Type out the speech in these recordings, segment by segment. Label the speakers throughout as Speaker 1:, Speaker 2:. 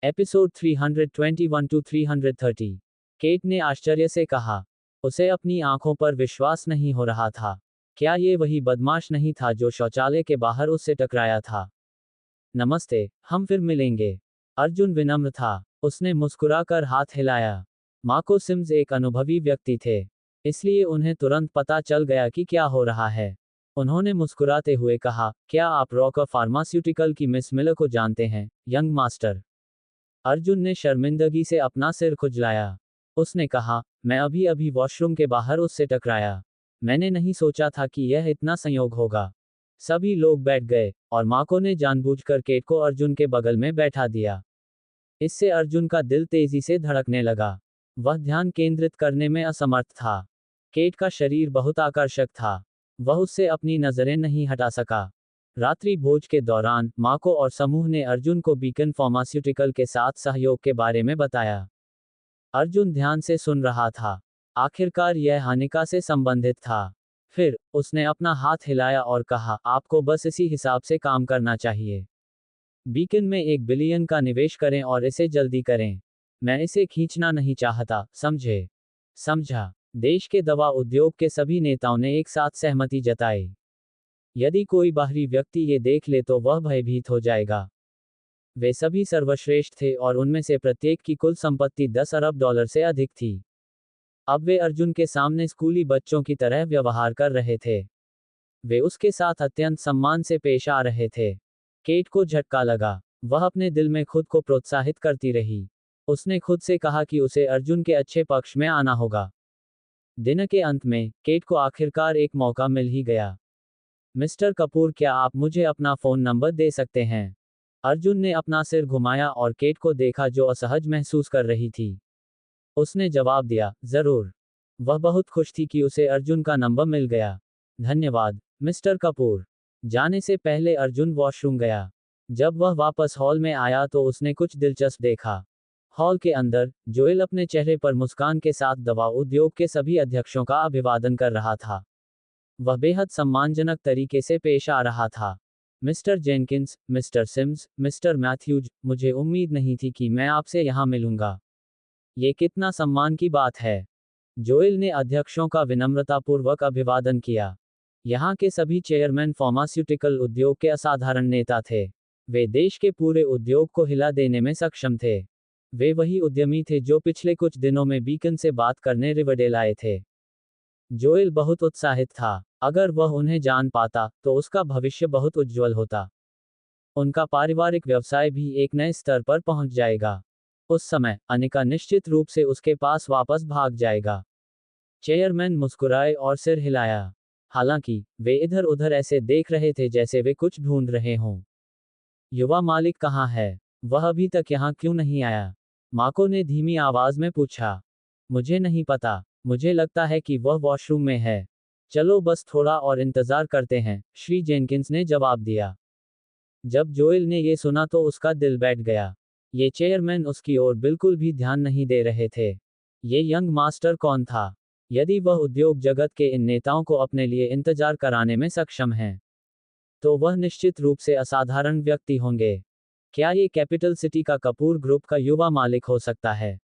Speaker 1: Episode 321 to 330। Cat ने आश्चर्य से कहा। उसे अपनी आंखों पर विश्वास नहीं हो रहा था। क्या ये वही बदमाश नहीं था जो शौचालय के बाहर उससे टकराया था? नमस्ते, हम फिर मिलेंगे। अर्जुन विनम्र था। उसने मुस्कुराकर हाथ हिलाया। मार्को सिम्स एक अनुभवी व्यक्ति थे, इसलिए उन्हें तुरंत पता चल गया कि क्या हो रहा है। उन्होंने मुस्कुराते हुए कहा, क्या आप रॉकर फार्मास्यूटिकल की मिस मिलर को जानते हैं, यंग मास्टर? अर्जुन ने शर्मिंदगी से अपना सिर खुजलाया। उसने कहा, मैं अभी अभी वॉशरूम के बाहर उससे टकराया। मैंने नहीं सोचा था कि यह इतना संयोग होगा। सभी लोग बैठ गए, और मार्को ने जानबूझकर केट को अर्जुन के बगल में बैठा दिया। इससे अर्जुन का दिल तेजी से धड़कने लगा। वह ध्यान केंद्रित करने में असमर्थ था। केट का शरीर बहुत आकर्षक था। वह उससे अपनी नजरें नहीं हटा सका। रात्रि भोज के दौरान मार्को और समूह ने अर्जुन को बीकन फार्मास्यूटिकल के साथ सहयोग के बारे में बताया। अर्जुन ध्यान से सुन रहा था। आखिरकार यह हानिका से संबंधित था। फिर उसने अपना हाथ हिलाया और कहा, आपको बस इसी हिसाब से काम करना चाहिए। बीकन में 1 बिलियन का निवेश करें और इसे जल्दी करें। मैं इसे खींचना नहीं चाहता, समझे? समझा। देश के दवा उद्योग के सभी नेताओं ने एक साथ सहमति जताई। यदि कोई बाहरी व्यक्ति ये देख ले तो वह भयभीत हो जाएगा। वे सभी सर्वश्रेष्ठ थे और उनमें से प्रत्येक की कुल संपत्ति 10 अरब डॉलर से अधिक थी। अब वे अर्जुन के सामने स्कूली बच्चों की तरह व्यवहार कर रहे थे। वे उसके साथ अत्यंत सम्मान से पेश आ रहे थे। केट को झटका लगा। वह अपने दिल में खुद को प्रोत्साहित करती रही। उसने खुद से कहा कि उसे अर्जुन के अच्छे पक्ष में आना होगा। दिन के अंत में केट को आखिरकार एक मौका मिल ही गया। मिस्टर कपूर, क्या आप मुझे अपना फोन नंबर दे सकते हैं? अर्जुन ने अपना सिर घुमाया और केट को देखा जो असहज महसूस कर रही थी। उसने जवाब दिया, जरूर। वह बहुत खुश थी कि उसे अर्जुन का नंबर मिल गया। धन्यवाद, मिस्टर कपूर। जाने से पहले अर्जुन वॉशरूम गया। जब वह वापस हॉल में आया तो उसने कुछ दिलचस्प देखा। हॉल के अंदर जोएल अपने चेहरे पर मुस्कान के साथ दवा उद्योग के सभी अध्यक्षों का अभिवादन कर रहा था। वह बेहद सम्मानजनक तरीके से पेश आ रहा था। Mister Jenkins, mister Sims, mister Matthews, मुझे उम्मीद नहीं थी कि मैं आपसे यहाँ मिलूंगा। ये कितना सम्मान की बात है। जोएल ने अध्यक्षों का विनम्रतापूर्वक अभिवादन किया। यहाँ के सभी चेयरमैन फार्मास्यूटिकल उद्योग के असाधारण नेता थे। वे देश के पूरे उद्योग को हिला देने में सक्षम थे। वे वही उद्यमी थे जो पिछले कुछ दिनों में बीकन से बात करने रिवरडेल आए थे। जोएल बहुत उत्साहित था। अगर वह उन्हें जान पाता तो उसका भविष्य बहुत उज्जवल होता। उनका पारिवारिक व्यवसाय भी एक नए स्तर पर पहुंच जाएगा। उस समय अनिका निश्चित रूप से उसके पास वापस भाग जाएगा। चेयरमैन मुस्कुराए और सिर हिलाया। हालांकि वे इधर उधर ऐसे देख रहे थे जैसे वे कुछ ढूंढ रहे हों। युवा मालिक कहाँ है? वह अभी तक यहाँ क्यों नहीं आया? मार्को ने धीमी आवाज में पूछा। मुझे नहीं पता। मुझे लगता है कि वह वॉशरूम में है। चलो बस थोड़ा और इंतजार करते हैं, श्री जेनकिंस ने जवाब दिया। जब जोएल ने ये सुना तो उसका दिल बैठ गया। ये चेयरमैन उसकी ओर बिल्कुल भी ध्यान नहीं दे रहे थे। ये यंग मास्टर कौन था? यदि वह उद्योग जगत के इन नेताओं को अपने लिए इंतजार कराने में सक्षम हैं, तो वह निश्चित रूप से असाधारण व्यक्ति होंगे। क्या ये कैपिटल सिटी का कपूर ग्रुप का युवा मालिक हो सकता है?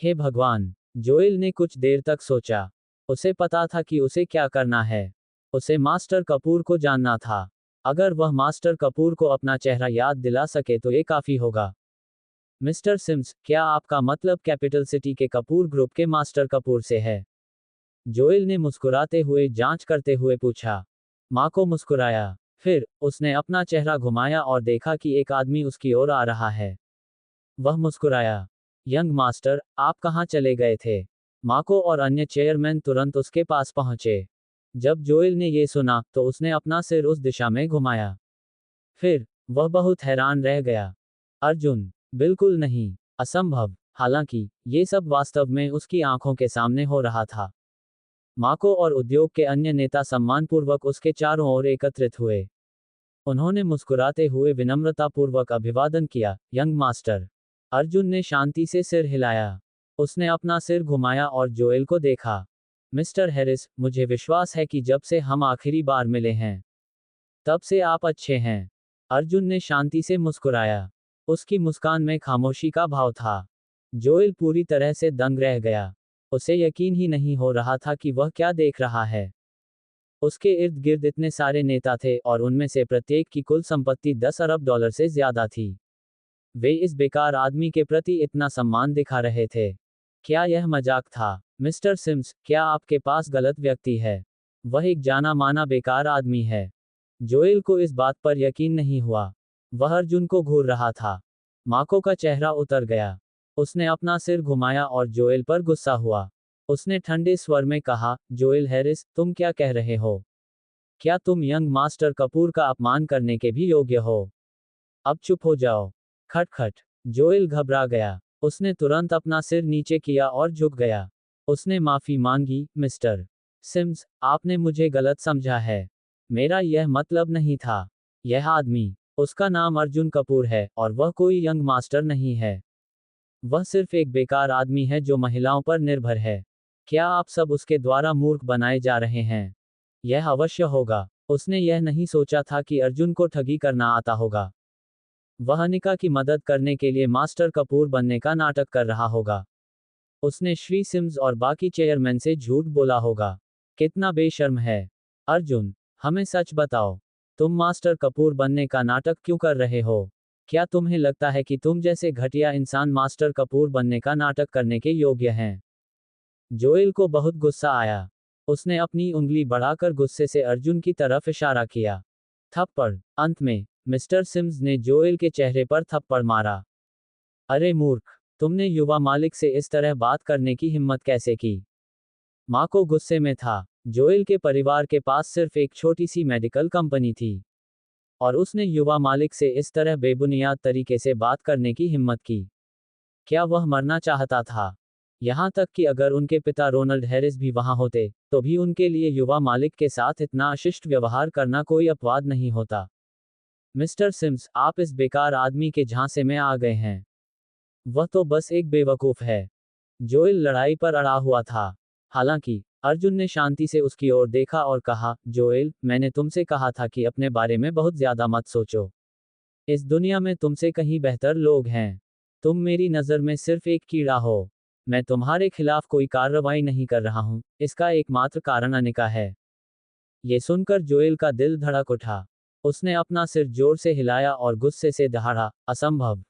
Speaker 1: हे भगवान! जोएल ने कुछ देर तक सोचा। उसे पता था कि उसे क्या करना है। उसे मास्टर कपूर को जानना था। अगर वह मास्टर कपूर को अपना चेहरा याद दिला सके तो ये काफी होगा। मिस्टर सिम्स, क्या आपका मतलब कैपिटल सिटी के कपूर ग्रुप के मास्टर कपूर से है? जोएल ने मुस्कुराते हुए जांच करते हुए पूछा। मार्को मुस्कुराया। फिर उसने अपना चेहरा घुमाया और देखा कि एक आदमी उसकी ओर आ रहा है। वह मुस्कुराया। यंग मास्टर, आप कहाँ चले गए थे? मार्को और अन्य चेयरमैन तुरंत उसके पास पहुंचे। जब जोएल ने ये सुना तो उसने अपना सिर उस दिशा में घुमाया। फिर वह बहुत हैरान रह गया। अर्जुन? बिल्कुल नहीं। असंभव। हालांकि ये सब वास्तव में उसकी आंखों के सामने हो रहा था। मार्को और उद्योग के अन्य नेता सम्मानपूर्वक उसके चारों ओर एकत्रित हुए। उन्होंने मुस्कुराते हुए विनम्रतापूर्वक अभिवादन किया, यंग मास्टर। अर्जुन ने शांति से सिर हिलाया। उसने अपना सिर घुमाया और जोएल को देखा। मिस्टर हैरिस, मुझे विश्वास है कि जब से हम आखिरी बार मिले हैं, तब से आप अच्छे हैं। अर्जुन ने शांति से मुस्कुराया। उसकी मुस्कान में खामोशी का भाव था। जोएल पूरी तरह से दंग रह गया। उसे यकीन ही नहीं हो रहा था कि वह क्या देख रहा है। उसके इर्द गिर्द इतने सारे नेता थे और उनमें से प्रत्येक की कुल संपत्ति 10 अरब डॉलर से ज्यादा थी। वे इस बेकार आदमी के प्रति इतना सम्मान दिखा रहे थे। क्या यह मजाक था? मिस्टर सिम्स, क्या आपके पास गलत व्यक्ति है? वह एक जाना माना बेकार आदमी है। जोएल को इस बात पर यकीन नहीं हुआ। वह अर्जुन को घूर रहा था। माको का चेहरा उतर गया। उसने अपना सिर घुमाया और जोएल पर गुस्सा हुआ। उसने ठंडे स्वर में कहा, जोएल हैरिस, तुम क्या कह रहे हो? क्या तुम यंग मास्टर कपूर का अपमान करने के भी योग्य हो? अब चुप हो जाओ। खटखट। जोएल घबरा गया। उसने तुरंत अपना सिर नीचे किया और झुक गया। उसने माफी मांगी, मिस्टर सिम्स, आपने मुझे गलत समझा है। मेरा यह मतलब नहीं था। यह आदमी, उसका नाम अर्जुन कपूर है और वह कोई यंग मास्टर नहीं है। वह सिर्फ एक बेकार आदमी है जो महिलाओं पर निर्भर है। क्या आप सब उसके द्वारा मूर्ख बनाए जा रहे हैं? यह अवश्य होगा। उसने यह नहीं सोचा था कि अर्जुन को ठगी करना आता होगा। वह अनिका की मदद करने के लिए मास्टर कपूर बनने का नाटक कर रहा होगा। उसने श्री सिम्स और बाकी चेयरमैन से झूठ बोला होगा। कितना बेशर्म है। अर्जुन, हमें सच बताओ। तुम मास्टर कपूर बनने का नाटक क्यों कर रहे हो? क्या तुम्हें लगता है कि तुम जैसे घटिया इंसान मास्टर कपूर बनने का नाटक करने के योग्य हैं? जोएल को बहुत गुस्सा आया। उसने अपनी उंगली बढ़ाकर गुस्से से अर्जुन की तरफ इशारा किया। थप्पड़। अंत में मिस्टर सिम्स ने जोएल के चेहरे पर थप्पड़ मारा। अरे मूर्ख, तुमने युवा मालिक से इस तरह बात करने की हिम्मत कैसे की? माँ को गुस्से में था। जोएल के परिवार के पास सिर्फ एक छोटी सी मेडिकल कंपनी थी और उसने युवा मालिक से इस तरह बेबुनियाद तरीके से बात करने की हिम्मत की। क्या वह मरना चाहता था? यहाँ तक कि अगर उनके पिता रोनाल्ड हैरिस भी वहाँ होते, तो भी उनके लिए युवा मालिक के साथ इतना अशिष्ट व्यवहार करना कोई अपवाद नहीं होता। मिस्टर सिम्स, आप इस बेकार आदमी के झांसे में आ गए हैं। वह तो बस एक बेवकूफ है। जोएल लड़ाई पर अड़ा हुआ था। हालांकि अर्जुन ने शांति से उसकी ओर देखा और कहा, जोएल, मैंने तुमसे कहा था कि अपने बारे में बहुत ज्यादा मत सोचो। इस दुनिया में तुमसे कहीं बेहतर लोग हैं। तुम मेरी नज़र में सिर्फ एक कीड़ा हो। मैं तुम्हारे खिलाफ कोई कार्रवाई नहीं कर रहा हूं, इसका एकमात्र कारण अनिका है। ये सुनकर जोएल का दिल धड़क उठा। उसने अपना सिर जोर से हिलाया और गुस्से से दहाड़ा, असंभव।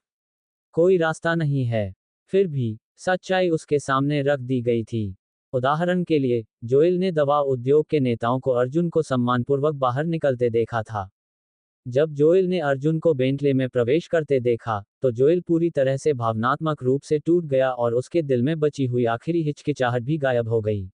Speaker 1: कोई रास्ता नहीं है। फिर भी सच्चाई उसके सामने रख दी गई थी। उदाहरण के लिए, जोएल ने दवा उद्योग के नेताओं को अर्जुन को सम्मानपूर्वक बाहर निकलते देखा था। जब जोएल ने अर्जुन को बेंटले में प्रवेश करते देखा, तो जोएल पूरी तरह से भावनात्मक रूप से टूट गया और उसके दिल में बची हुई आखिरी हिचकिचाहट भी गायब हो गई।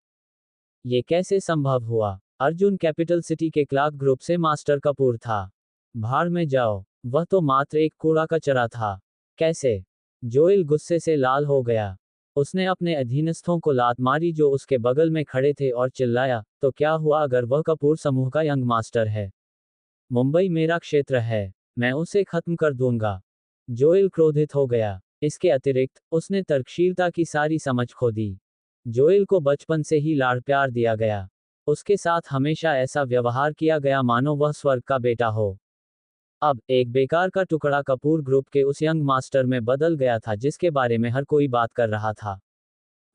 Speaker 1: ये कैसे संभव हुआ? अर्जुन कैपिटल सिटी के क्लार्क ग्रुप से मास्टर कपूर था। भाड़ में जाओ, वह तो मात्र एक कूड़ा कचरा था। कैसे? जोएल गुस्से से लाल हो गया। उसने अपने अधीनस्थों को लात मारी जो उसके बगल में खड़े थे और चिल्लाया, तो क्या हुआ अगर वह कपूर समूह का यंग मास्टर है? मुंबई मेरा क्षेत्र है। मैं उसे खत्म कर दूंगा। जोएल क्रोधित हो गया। इसके अतिरिक्त, उसने तर्कशीलता की सारी समझ खो दी। जोएल को बचपन से ही लाड़ प्यार दिया गया। उसके साथ हमेशा ऐसा व्यवहार किया गया मानो वह स्वर्ग का बेटा हो। अब एक बेकार का टुकड़ा कपूर ग्रुप के उस यंग मास्टर में बदल गया था जिसके बारे में हर कोई बात कर रहा था।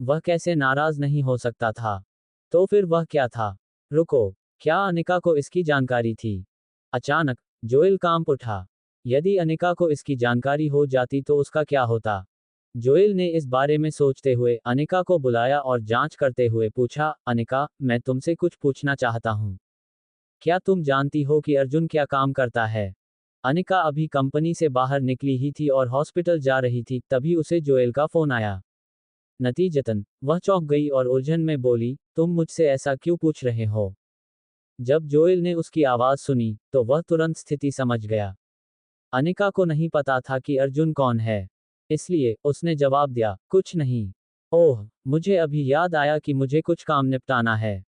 Speaker 1: वह कैसे नाराज नहीं हो सकता था? तो फिर वह क्या था? रुको, क्या अनिका को इसकी जानकारी थी? अचानक जोएल कांप उठा। यदि अनिका को इसकी जानकारी हो जाती तो उसका क्या होता? जोएल ने इस बारे में सोचते हुए अनिका को बुलाया और जांच करते हुए पूछा, अनिका, मैं तुमसे कुछ पूछना चाहता हूँ। क्या तुम जानती हो कि अर्जुन क्या काम करता है? अनिका अभी कंपनी से बाहर निकली ही थी और हॉस्पिटल जा रही थी, तभी उसे जोएल का फोन आया। नतीजतन वह चौंक गई और उलझन में बोली, तुम मुझसे ऐसा क्यों पूछ रहे हो? जब जोएल ने उसकी आवाज सुनी, तो वह तुरंत स्थिति समझ गया। अनिका को नहीं पता था कि अर्जुन कौन है। इसलिए उसने जवाब दिया, कुछ नहीं। ओह, मुझे अभी याद आया कि मुझे कुछ काम निपटाना है।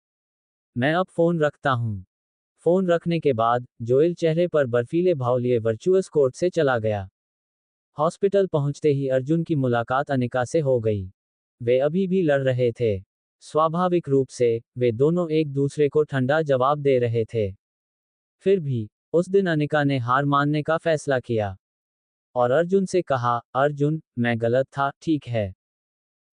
Speaker 1: मैं अब फोन रखता हूँ। फोन रखने के बाद जोएल चेहरे पर बर्फीले भाव लिए वर्चुअस कोर्ट से चला गया। हॉस्पिटल पहुंचते ही अर्जुन की मुलाकात अनिका से हो गई। वे अभी भी लड़ रहे थे। स्वाभाविक रूप से वे दोनों एक दूसरे को ठंडा जवाब दे रहे थे। फिर भी उस दिन अनिका ने हार मानने का फैसला किया। और अर्जुन से कहा, अर्जुन, मैं गलत था, ठीक है।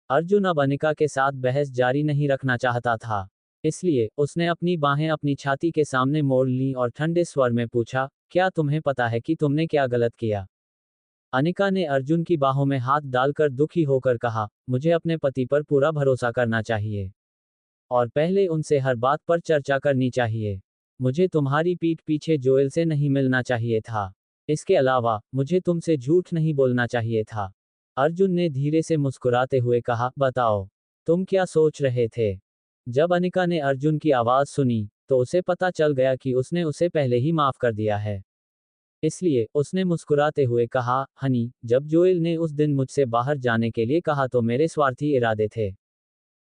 Speaker 1: अर्जुन अब अनिका के साथ बहस जारी नहीं रखना चाहता था। इसलिए, उसने अपनी बाहें अपनी छाती के सामने मोड़ लीं और ठंडे स्वर में पूछा, क्या तुम्हें पता है कि तुमने क्या गलत किया? अनिका ने अर्जुन की बाहों में हाथ डालकर दुखी होकर कहा, मुझे अपने पति पर पूरा भरोसा करना चाहिए। और पहले उनसे हर बात पर चर्चा करनी चाहिए। मुझे तुम्हारी पीठ पीछे जोएल से नहीं मिलना चाहिए था। इसके अलावा, मुझे तुमसे झूठ नहीं बोलना चाहिए था। अर्जुन ने धीरे से मुस्कुराते हुए कहा, बताओ, तुम क्या सोच रहे थे? जब अनिका ने अर्जुन की आवाज सुनी, तो उसे पता चल गया कि उसने उसे पहले ही माफ कर दिया है। इसलिए, उसने मुस्कुराते हुए कहा, हनी, जब जोएल ने उस दिन मुझसे बाहर जाने के लिए कहा तो मेरे स्वार्थी इरादे थे।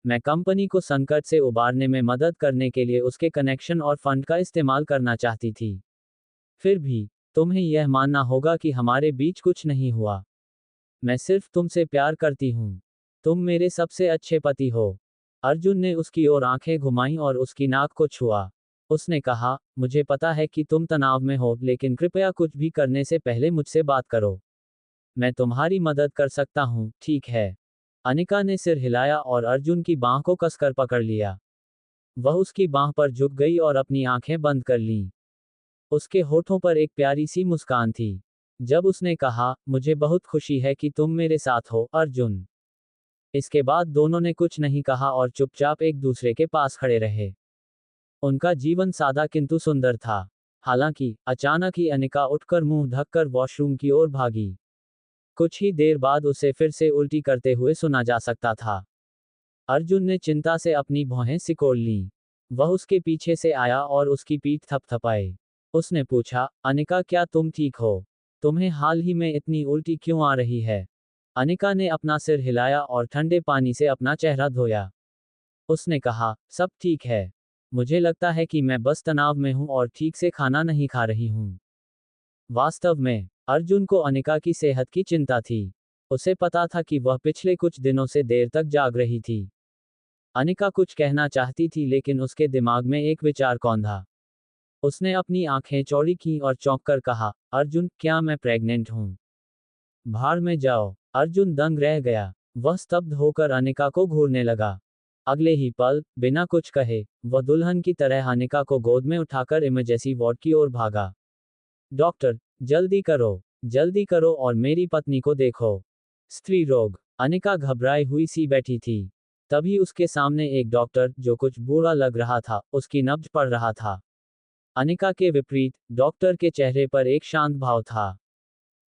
Speaker 1: मैं कंपनी को संकट से उबारने में मदद करने के लिए उसके कनेक्शन और फंड का इस्तेमाल करना चाहती थी। फिर भी, तुम्हें यह मानना होगा कि हमारे बीच कुछ नहीं हुआ। मैं सिर्फ तुमसे प्यार करती हूँ। तुम मेरे सबसे अच्छे पति हो। अर्जुन ने उसकी ओर आंखें घुमाईं और उसकी नाक को छुआ। उसने कहा, मुझे पता है कि तुम तनाव में हो, लेकिन कृपया कुछ भी करने से पहले मुझसे बात करो। मैं तुम्हारी मदद कर सकता हूँ, ठीक है? अनिका ने सिर हिलाया और अर्जुन की बांह को कसकर पकड़ लिया। वह उसकी बांह पर झुक गई और अपनी आंखें बंद कर लीं। उसके होठों पर एक प्यारी सी मुस्कान थी। जब उसने कहा, मुझे बहुत खुशी है कि तुम मेरे साथ हो, अर्जुन। इसके बाद दोनों ने कुछ नहीं कहा और चुपचाप एक दूसरे के पास खड़े रहे। उनका जीवन सादा किंतु सुंदर था। हालांकि, अचानक ही अनिका उठकर मुंह ढककर वॉशरूम की ओर भागी। कुछ ही देर बाद उसे फिर से उल्टी करते हुए सुना जा सकता था। अर्जुन ने चिंता से अपनी भौहें सिकोड़ लीं। वह उसके पीछे से आया और उसकी पीठ थपथपाई। उसने पूछा, अनिका, क्या तुम ठीक हो? तुम्हें हाल ही में इतनी उल्टी क्यों आ रही है? अनिका ने अपना सिर हिलाया और ठंडे पानी से अपना चेहरा धोया। उसने कहा, सब ठीक है। मुझे लगता है कि मैं बस तनाव में हूं और ठीक से खाना नहीं खा रही हूं। वास्तव में, अर्जुन को अनिका की सेहत की चिंता थी। उसे पता था कि वह पिछले कुछ दिनों से देर तक जाग रही थी। अनिका कुछ कहना चाहती थी लेकिन उसके दिमाग में एक विचार कौंधा। उसने अपनी आंखें चौड़ी की और चौंक कर कहा, अर्जुन, क्या मैं प्रेग्नेंट हूं? भाड़ में जाओ। अर्जुन दंग रह गया। वह स्तब्ध होकर अनिका को घूरने लगा। अगले ही पल, बिना कुछ कहे, वह दुल्हन की तरह अनिका को गोद में उठाकर इमरजेंसी वार्ड की ओर भागा। डॉक्टर, जल्दी करो और मेरी पत्नी को देखो। स्त्री रोग। अनिका घबराई हुई सी बैठी थी। तभी उसके सामने एक डॉक्टर, जो कुछ बूढ़ा लग रहा था, उसकी नब्ज पढ़ रहा था। अनिका के विपरीत, डॉक्टर के चेहरे पर एक शांत भाव था।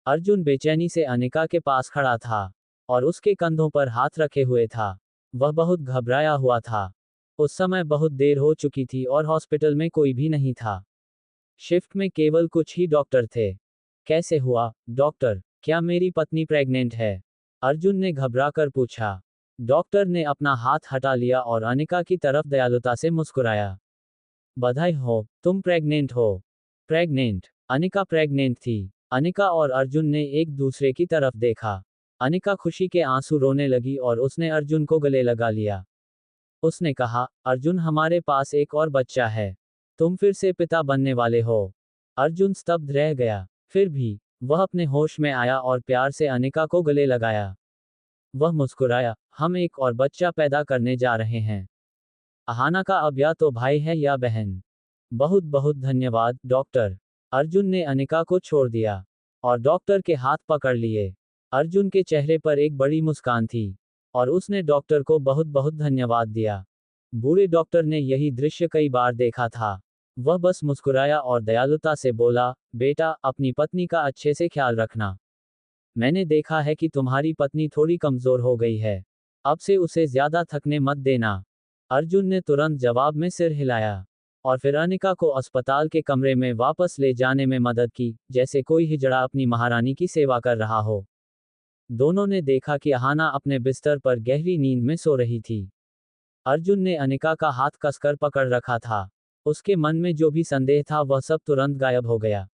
Speaker 1: अर्जुन बेचैनी से अनिका के पास खड़ा था और उसके कंधों पर हाथ रखे हुए था। वह बहुत घबराया हुआ था। उस समय बहुत देर हो चुकी थी और हॉस्पिटल में कोई भी नहीं था। शिफ्ट में केवल कुछ ही डॉक्टर थे। कैसे हुआ, डॉक्टर? क्या मेरी पत्नी प्रेग्नेंट है? अर्जुन ने घबराकर पूछा। डॉक्टर ने अपना हाथ हटा लिया और अनिका की तरफ दयालुता से मुस्कुराया। बधाई हो, तुम प्रेग्नेंट हो। प्रेग्नेंट? अनिका प्रेग्नेंट थी। अनिका और अर्जुन ने एक दूसरे की तरफ देखा। अनिका खुशी के आंसू रोने लगी और उसने अर्जुन को गले लगा लिया। उसने कहा, अर्जुन, हमारे पास एक और बच्चा है। तुम फिर से पिता बनने वाले हो। अर्जुन स्तब्ध रह गया। फिर भी, वह अपने होश में आया और प्यार से अनिका को गले लगाया। वह मुस्कुराया, हम एक और बच्चा पैदा करने जा रहे हैं। अहाना का अब या तो भाई है या बहन। बहुत बहुत धन्यवाद, डॉक्टर। अर्जुन ने अनिका को छोड़ दिया और डॉक्टर के हाथ पकड़ लिए। अर्जुन के चेहरे पर एक बड़ी मुस्कान थी और उसने डॉक्टर को बहुत बहुत धन्यवाद दिया। बूढ़े डॉक्टर ने यही दृश्य कई बार देखा था। वह बस मुस्कुराया और दयालुता से बोला, बेटा, अपनी पत्नी का अच्छे से ख्याल रखना। मैंने देखा है कि तुम्हारी पत्नी थोड़ी कमजोर हो गई है। अब से उसे ज्यादा थकने मत देना। अर्जुन ने तुरंत जवाब में सिर हिलाया और फिर अनिका को अस्पताल के कमरे में वापस ले जाने में मदद की, जैसे कोई हिजड़ा अपनी महारानी की सेवा कर रहा हो। दोनों ने देखा कि अहाना अपने बिस्तर पर गहरी नींद में सो रही थी। अर्जुन ने अनिका का हाथ कसकर पकड़ रखा था। उसके मन में जो भी संदेह था वह सब तुरंत गायब हो गया।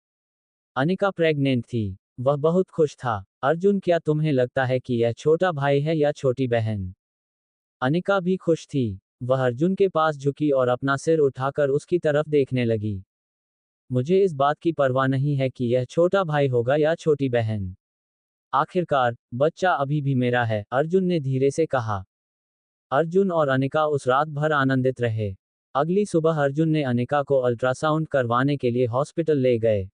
Speaker 1: अनिका प्रेग्नेंट थी। वह बहुत खुश था। अर्जुन, क्या तुम्हें लगता है कि यह छोटा भाई है या छोटी बहन? अनिका भी खुश थी। वह अर्जुन के पास झुकी और अपना सिर उठाकर उसकी तरफ देखने लगी। मुझे इस बात की परवाह नहीं है कि यह छोटा भाई होगा या छोटी बहन। आखिरकार बच्चा अभी भी मेरा है, अर्जुन ने धीरे से कहा। अर्जुन और अनिका उस रात भर आनंदित रहे। अगली सुबह अर्जुन ने अनिका को अल्ट्रासाउंड करवाने के लिए हॉस्पिटल ले गए।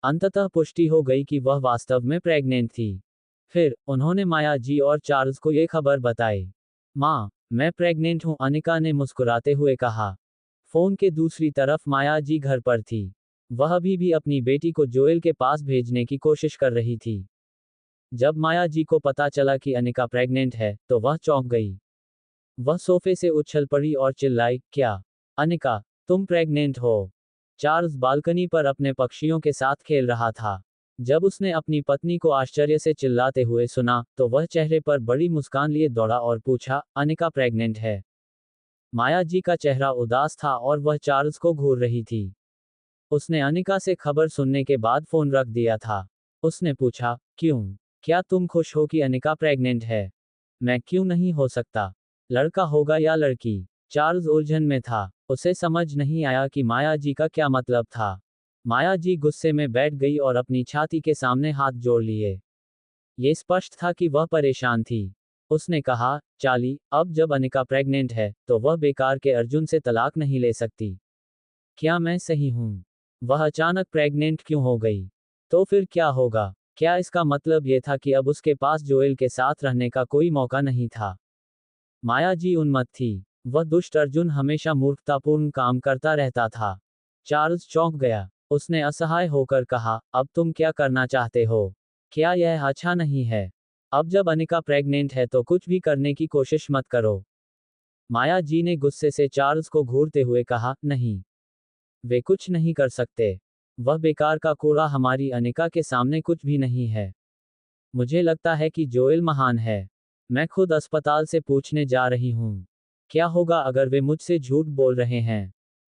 Speaker 1: अंततः पुष्टि हो गई कि वह वास्तव में प्रेग्नेंट थी। फिर उन्होंने माया जी और चार्ल्स को ये खबर बताई। माँ, मैं प्रेग्नेंट हूँ, अनिका ने मुस्कुराते हुए कहा। फोन के दूसरी तरफ माया जी घर पर थी। वह अभी भी अपनी बेटी को जोएल के पास भेजने की कोशिश कर रही थी। जब माया जी को पता चला कि अनिका प्रेग्नेंट है, तो वह चौंक गई। वह सोफे से उछल पड़ी और चिल्लाई, क्या? अनिका, तुम प्रेग्नेंट हो? चार्ल्स बालकनी पर अपने पक्षियों के साथ खेल रहा था। जब उसने अपनी पत्नी को आश्चर्य से चिल्लाते हुए सुना, तो वह चेहरे पर बड़ी मुस्कान लिए दौड़ा और पूछा, अनिका प्रेग्नेंट है? माया जी का चेहरा उदास था और वह चार्ल्स को घूर रही थी। उसने अनिका से खबर सुनने के बाद फोन रख दिया था। उसने पूछा, क्यों? क्या तुम खुश हो कि अनिका प्रेग्नेंट है? मैं क्यों नहीं हो सकता? लड़का होगा या लड़की? चार्ल्स उलझन में था। उसे समझ नहीं आया कि माया जी का क्या मतलब था। माया जी गुस्से में बैठ गई और अपनी छाती के सामने हाथ जोड़ लिए। ये स्पष्ट था कि वह परेशान थी। उसने कहा, चाली, अब जब अनिका प्रेग्नेंट है, तो वह बेकार के अर्जुन से तलाक नहीं ले सकती। क्या मैं सही हूँ? वह अचानक प्रेग्नेंट क्यों हो गई? तो फिर क्या होगा? क्या इसका मतलब ये था कि अब उसके पास जोएल के साथ रहने का कोई मौका नहीं था? माया जी उन्मत्त थी। वह दुष्ट अर्जुन हमेशा मूर्खतापूर्ण काम करता रहता था। चार्ल्स चौंक गया। उसने असहाय होकर कहा, अब तुम क्या करना चाहते हो? क्या यह अच्छा नहीं है? अब जब अनिका प्रेग्नेंट है तो कुछ भी करने की कोशिश मत करो। माया जी ने गुस्से से चार्ल्स को घूरते हुए कहा, नहीं, वे कुछ नहीं कर सकते। वह बेकार का कूड़ा हमारी अनिका के सामने कुछ भी नहीं है। मुझे लगता है कि जोएल महान है। मैं खुद अस्पताल से पूछने जा रही हूँ। क्या होगा अगर वे मुझसे झूठ बोल रहे हैं?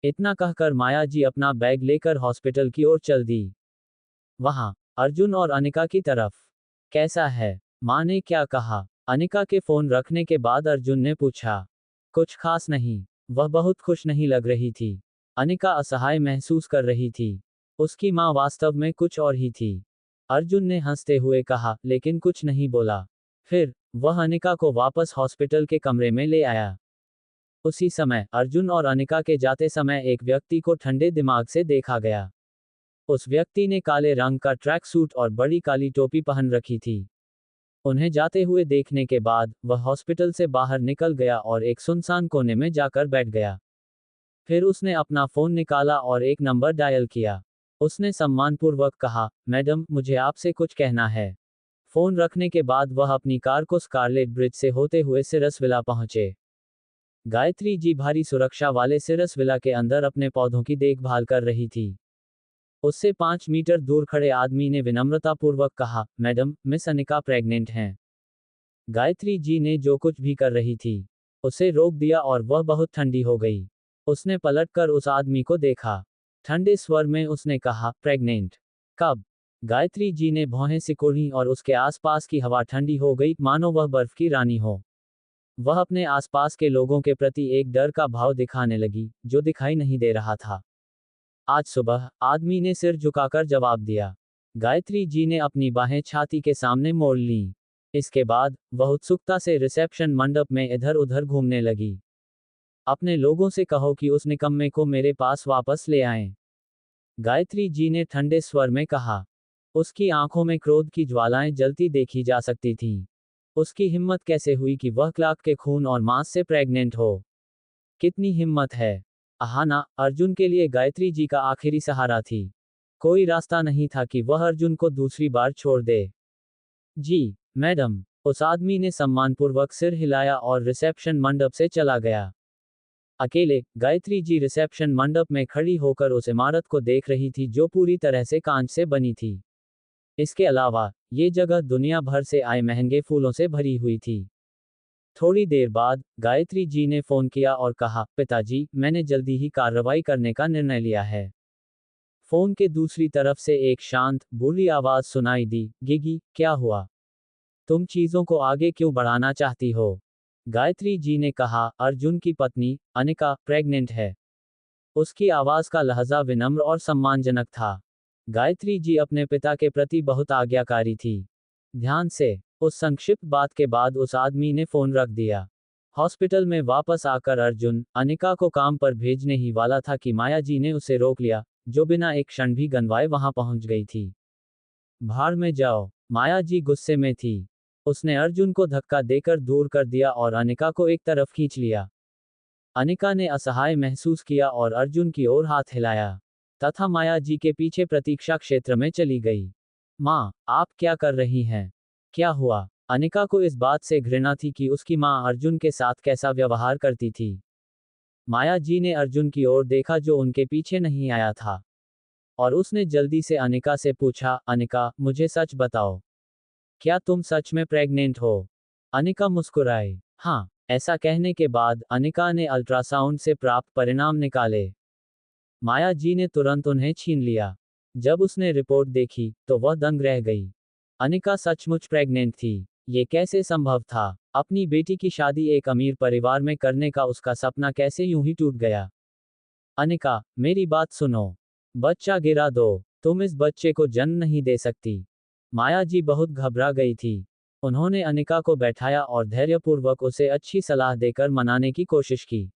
Speaker 1: इतना कहकर माया जी अपना बैग लेकर हॉस्पिटल की ओर चल दी। वहां अर्जुन और अनिका की तरफ। कैसा है? माँ ने क्या कहा? अनिका के फोन रखने के बाद अर्जुन ने पूछा। कुछ खास नहीं। वह बहुत खुश नहीं लग रही थी। अनिका असहाय महसूस कर रही थी। उसकी माँ वास्तव में कुछ और ही थी। अर्जुन ने हंसते हुए कहा, लेकिन कुछ नहीं बोला। फिर वह अनिका को वापस हॉस्पिटल के कमरे में ले आया। उसी समय अर्जुन और अनिका के जाते समय एक व्यक्ति को ठंडे दिमाग से देखा गया। उस व्यक्ति ने काले रंग का ट्रैक सूट और बड़ी काली टोपी पहन रखी थी। उन्हें जाते हुए देखने के बाद वह हॉस्पिटल से बाहर निकल गया और एक सुनसान कोने में जाकर बैठ गया। फिर उसने अपना फोन निकाला और एक नंबर डायल किया। उसने सम्मानपूर्वक कहा, मैडम, मुझे आपसे कुछ कहना है। फोन रखने के बाद वह अपनी कार को स्कारलेट ब्रिज से होते हुए सिरस विला पहुंचे। गायत्री जी भारी सुरक्षा वाले सिरस विला के अंदर अपने पौधों की देखभाल कर रही थी। उससे 5 मीटर दूर खड़े आदमी ने विनम्रतापूर्वक कहा, मैडम, मिस अनिका प्रेग्नेंट हैं। गायत्री जी ने जो कुछ भी कर रही थी, उसे रोक दिया और वह बहुत ठंडी हो गई। उसने पलटकर उस आदमी को देखा। ठंडे स्वर में उसने कहा, प्रेग्नेंट? कब? गायत्री जी ने भौहें सिकोड़ी और उसके आसपास की हवा ठंडी हो गई, मानो वह बर्फ की रानी हो। वह अपने आसपास के लोगों के प्रति एक डर का भाव दिखाने लगी, जो दिखाई नहीं दे रहा था। आज सुबह, आदमी ने सिर झुकाकर जवाब दिया। गायत्री जी ने अपनी बाहें छाती के सामने मोड़ लीं। इसके बाद वह उत्सुकता से रिसेप्शन मंडप में इधर उधर घूमने लगी। अपने लोगों से कहो कि उस निकम्मे को मेरे पास वापस ले आएं। गायत्री जी ने ठंडे स्वर में कहा। उसकी आंखों में क्रोध की ज्वालाएं जलती देखी जा सकती थीं। उसकी हिम्मत कैसे हुई कि वह क्लार्क के खून और मांस से प्रेग्नेंट हो? कितनी हिम्मत है! अहाना, अर्जुन के लिए गायत्री जी का आखिरी सहारा थी। कोई रास्ता नहीं था कि वह अर्जुन को दूसरी बार छोड़ दे। जी, मैडम, उस आदमी ने सम्मानपूर्वक सिर हिलाया और रिसेप्शन मंडप से चला गया। अकेले, गायत्री जी रिसेप्शन मंडप में खड़ी होकर उस इमारत को देख रही थी जो पूरी तरह से कांच से बनी थी। इसके अलावा, ये जगह दुनिया भर से आए महंगे फूलों से भरी हुई थी। थोड़ी देर बाद, गायत्री जी ने फोन किया और कहा, पिताजी, मैंने जल्दी ही कार्रवाई करने का निर्णय लिया है। फोन के दूसरी तरफ से एक शांत, बूढ़ी आवाज सुनाई दी, गिगी, क्या हुआ? तुम चीजों को आगे क्यों बढ़ाना चाहती हो? गायत्री जी ने कहा, अर्जुन की पत्नी, अनिका, प्रेग्नेंट है। उसकी आवाज का लहजा विनम्र और सम्मानजनक था। गायत्री जी अपने पिता के प्रति बहुत आज्ञाकारी थी। ध्यान से। उस संक्षिप्त बात के बाद उस आदमी ने फोन रख दिया। हॉस्पिटल में वापस आकर अर्जुन अनिका को काम पर भेजने ही वाला था कि माया जी ने उसे रोक लिया, जो बिना एक क्षण भी गंवाए वहां पहुंच गई थी। भाड़ में जाओ, माया जी गुस्से में थी। उसने अर्जुन को धक्का देकर दूर कर दिया और अनिका को एक तरफ खींच लिया। अनिका ने असहाय महसूस किया और अर्जुन की ओर हाथ हिलाया, तथा माया जी के पीछे प्रतीक्षा क्षेत्र में चली गई। माँ, आप क्या कर रही हैं? क्या हुआ? अनिका को इस बात से घृणा थी कि उसकी माँ अर्जुन के साथ कैसा व्यवहार करती थी। माया जी ने अर्जुन की ओर देखा जो उनके पीछे नहीं आया था, और उसने जल्दी से अनिका से पूछा, अनिका, मुझे सच बताओ, क्या तुम सच में प्रेग्नेंट हो? अनिका मुस्कुराई। हाँ। ऐसा कहने के बाद अनिका ने अल्ट्रासाउंड से प्राप्त परिणाम निकाले। माया जी ने तुरंत उन्हें छीन लिया। जब उसने रिपोर्ट देखी तो वह दंग रह गई। अनिका सचमुच प्रेग्नेंट थी। ये कैसे संभव था? अपनी बेटी की शादी एक अमीर परिवार में करने का उसका सपना कैसे यूं ही टूट गया? अनिका, मेरी बात सुनो। बच्चा गिरा दो। तुम इस बच्चे को जन्म नहीं दे सकती। माया जी बहुत घबरा गई थी। उन्होंने अनिका को बैठाया और धैर्यपूर्वक उसे अच्छी सलाह देकर मनाने की कोशिश की।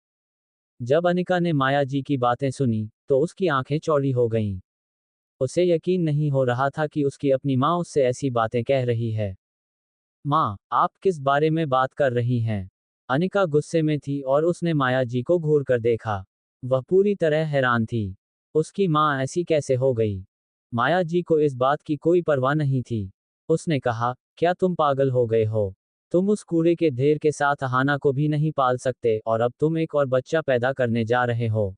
Speaker 1: जब अनिका ने माया जी की बातें सुनी तो उसकी आंखें चौड़ी हो गईं। उसे यकीन नहीं हो रहा था कि उसकी अपनी माँ उससे ऐसी बातें कह रही है। माँ, आप किस बारे में बात कर रही हैं? अनिका गुस्से में थी और उसने माया जी को घूर कर देखा। वह पूरी तरह हैरान थी। उसकी माँ ऐसी कैसे हो गई? माया जी को इस बात की कोई परवाह नहीं थी। उसने कहा, क्या तुम पागल हो गए हो? तुम उस कूड़े के ढेर के साथ हाना को भी नहीं पाल सकते और अब तुम एक और बच्चा पैदा करने जा रहे हो।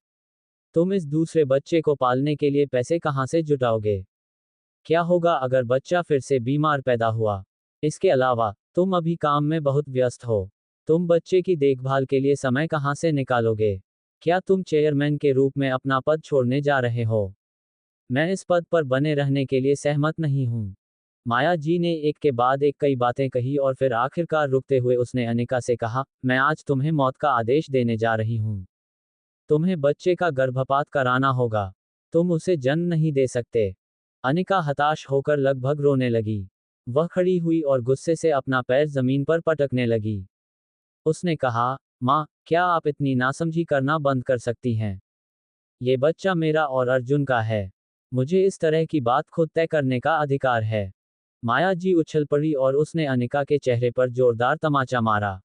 Speaker 1: तुम इस दूसरे बच्चे को पालने के लिए पैसे कहाँ से जुटाओगे? क्या होगा अगर बच्चा फिर से बीमार पैदा हुआ? इसके अलावा, तुम अभी काम में बहुत व्यस्त हो। तुम बच्चे की देखभाल के लिए समय कहाँ से निकालोगे? क्या तुम चेयरमैन के रूप में अपना पद छोड़ने जा रहे हो? मैं इस पद पर बने रहने के लिए सहमत नहीं हूँ। माया जी ने एक के बाद एक कई बातें कही और फिर आखिरकार रुकते हुए उसने अनिका से कहा, मैं आज तुम्हें मौत का आदेश देने जा रही हूँ। तुम्हें बच्चे का गर्भपात कराना होगा। तुम उसे जन्म नहीं दे सकते। अनिका हताश होकर लगभग रोने लगी। वह खड़ी हुई और गुस्से से अपना पैर जमीन पर पटकने लगी। उसने कहा, माँ, क्या आप इतनी नासमझी करना बंद कर सकती हैं? ये बच्चा मेरा और अर्जुन का है। मुझे इस तरह की बात खुद तय करने का अधिकार है। माया जी उछल पड़ी और उसने अनिका के चेहरे पर जोरदार तमाचा मारा।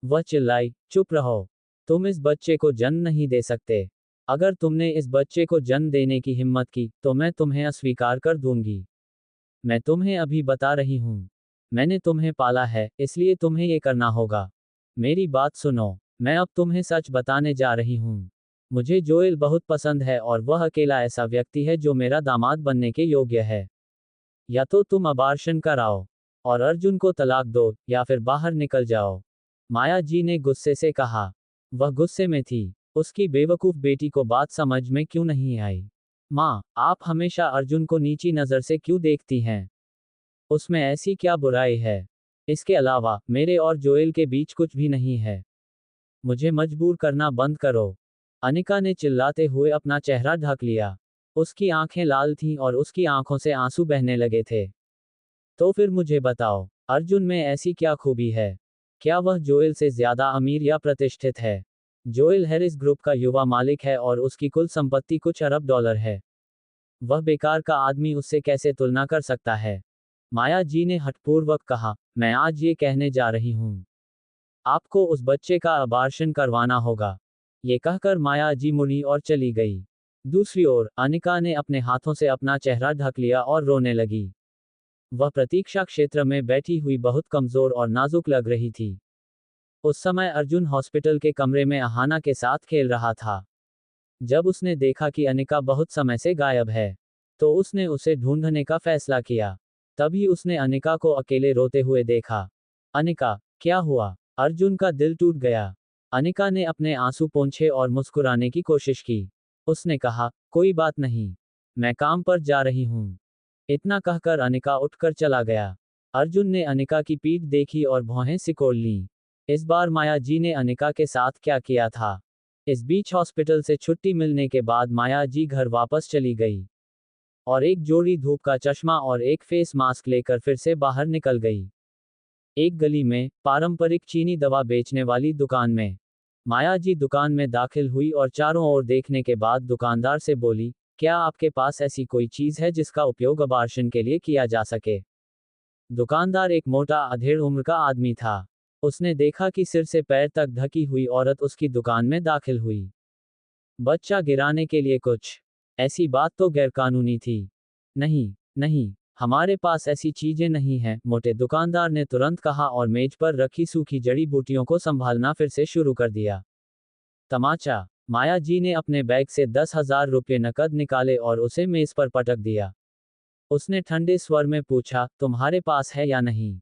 Speaker 1: वह चिल्लाई, चुप रहो। तुम इस बच्चे को जन्म नहीं दे सकते। अगर तुमने इस बच्चे को जन्म देने की हिम्मत की तो मैं तुम्हें अस्वीकार कर दूंगी। मैं तुम्हें अभी बता रही हूँ। मैंने तुम्हें पाला है, इसलिए तुम्हें ये करना होगा। मेरी बात सुनो। मैं अब तुम्हें सच बताने जा रही हूँ। मुझे जोएल बहुत पसंद है और वह अकेला ऐसा व्यक्ति है जो मेरा दामाद बनने के योग्य है। या तो तुम अबार्शन कराओ और अर्जुन को तलाक दो, या फिर बाहर निकल जाओ। माया जी ने गुस्से से कहा। वह गुस्से में थी। उसकी बेवकूफ बेटी को बात समझ में क्यों नहीं आई? माँ, आप हमेशा अर्जुन को नीची नज़र से क्यों देखती हैं? उसमें ऐसी क्या बुराई है? इसके अलावा, मेरे और जोएल के बीच कुछ भी नहीं है। मुझे मजबूर करना बंद करो। अनिका ने चिल्लाते हुए अपना चेहरा ढक लिया। उसकी आंखें लाल थीं और उसकी आंखों से आंसू बहने लगे थे। तो फिर मुझे बताओ, अर्जुन में ऐसी क्या खूबी है? क्या वह जोएल से ज्यादा अमीर या प्रतिष्ठित है? जोएल हैरिस ग्रुप का युवा मालिक है और उसकी कुल संपत्ति कुछ अरब डॉलर है। वह बेकार का आदमी उससे कैसे तुलना कर सकता है? माया जी ने हठपूर्वक कहा, मैं आज ये कहने जा रही हूँ। आपको उस बच्चे का अबार्शन करवाना होगा। ये कहकर माया जी मुड़ी और चली गई। दूसरी ओर, अनिका ने अपने हाथों से अपना चेहरा ढक लिया और रोने लगी। वह प्रतीक्षा क्षेत्र में बैठी हुई बहुत कमजोर और नाजुक लग रही थी। उस समय अर्जुन हॉस्पिटल के कमरे में अहाना के साथ खेल रहा था। जब उसने देखा कि अनिका बहुत समय से गायब है, तो उसने उसे ढूंढने का फैसला किया। तभी उसने अनिका को अकेले रोते हुए देखा। अनिका, क्या हुआ? अर्जुन का दिल टूट गया। अनिका ने अपने आंसू पोंछे और मुस्कुराने की कोशिश की। उसने कहा, कोई बात नहीं। मैं काम पर जा रही हूँ। इतना कहकर अनिका उठकर चला गया। अर्जुन ने अनिका की पीठ देखी और भौहें सिकोड़ लीं। इस बार माया जी ने अनिका के साथ क्या किया था? इस बीच हॉस्पिटल से छुट्टी मिलने के बाद माया जी घर वापस चली गई। और एक जोड़ी धूप का चश्मा और एक फेस मास्क लेकर फिर से बाहर निकल गई। एक गली में पारंपरिक चीनी दवा बेचने वाली दुकान में माया जी दुकान में दाखिल हुई और चारों ओर देखने के बाद दुकानदार से बोली, क्या आपके पास ऐसी कोई चीज है जिसका उपयोग अबार्शन के लिए किया जा सके? दुकानदार एक मोटा अधेड़ उम्र का आदमी था। उसने देखा कि सिर से पैर तक ढकी हुई औरत उसकी दुकान में दाखिल हुई। बच्चा गिराने के लिए कुछ? ऐसी बात तो गैरकानूनी थी। नहीं, नहीं, हमारे पास ऐसी चीजें नहीं हैं, मोटे दुकानदार ने तुरंत कहा और मेज पर रखी सूखी जड़ी बूटियों को संभालना फिर से शुरू कर दिया। तमाचा। माया जी ने अपने बैग से 10,000 रुपये नकद निकाले और उसे मेज पर पटक दिया। उसने ठंडे स्वर में पूछा, तुम्हारे पास है या नहीं?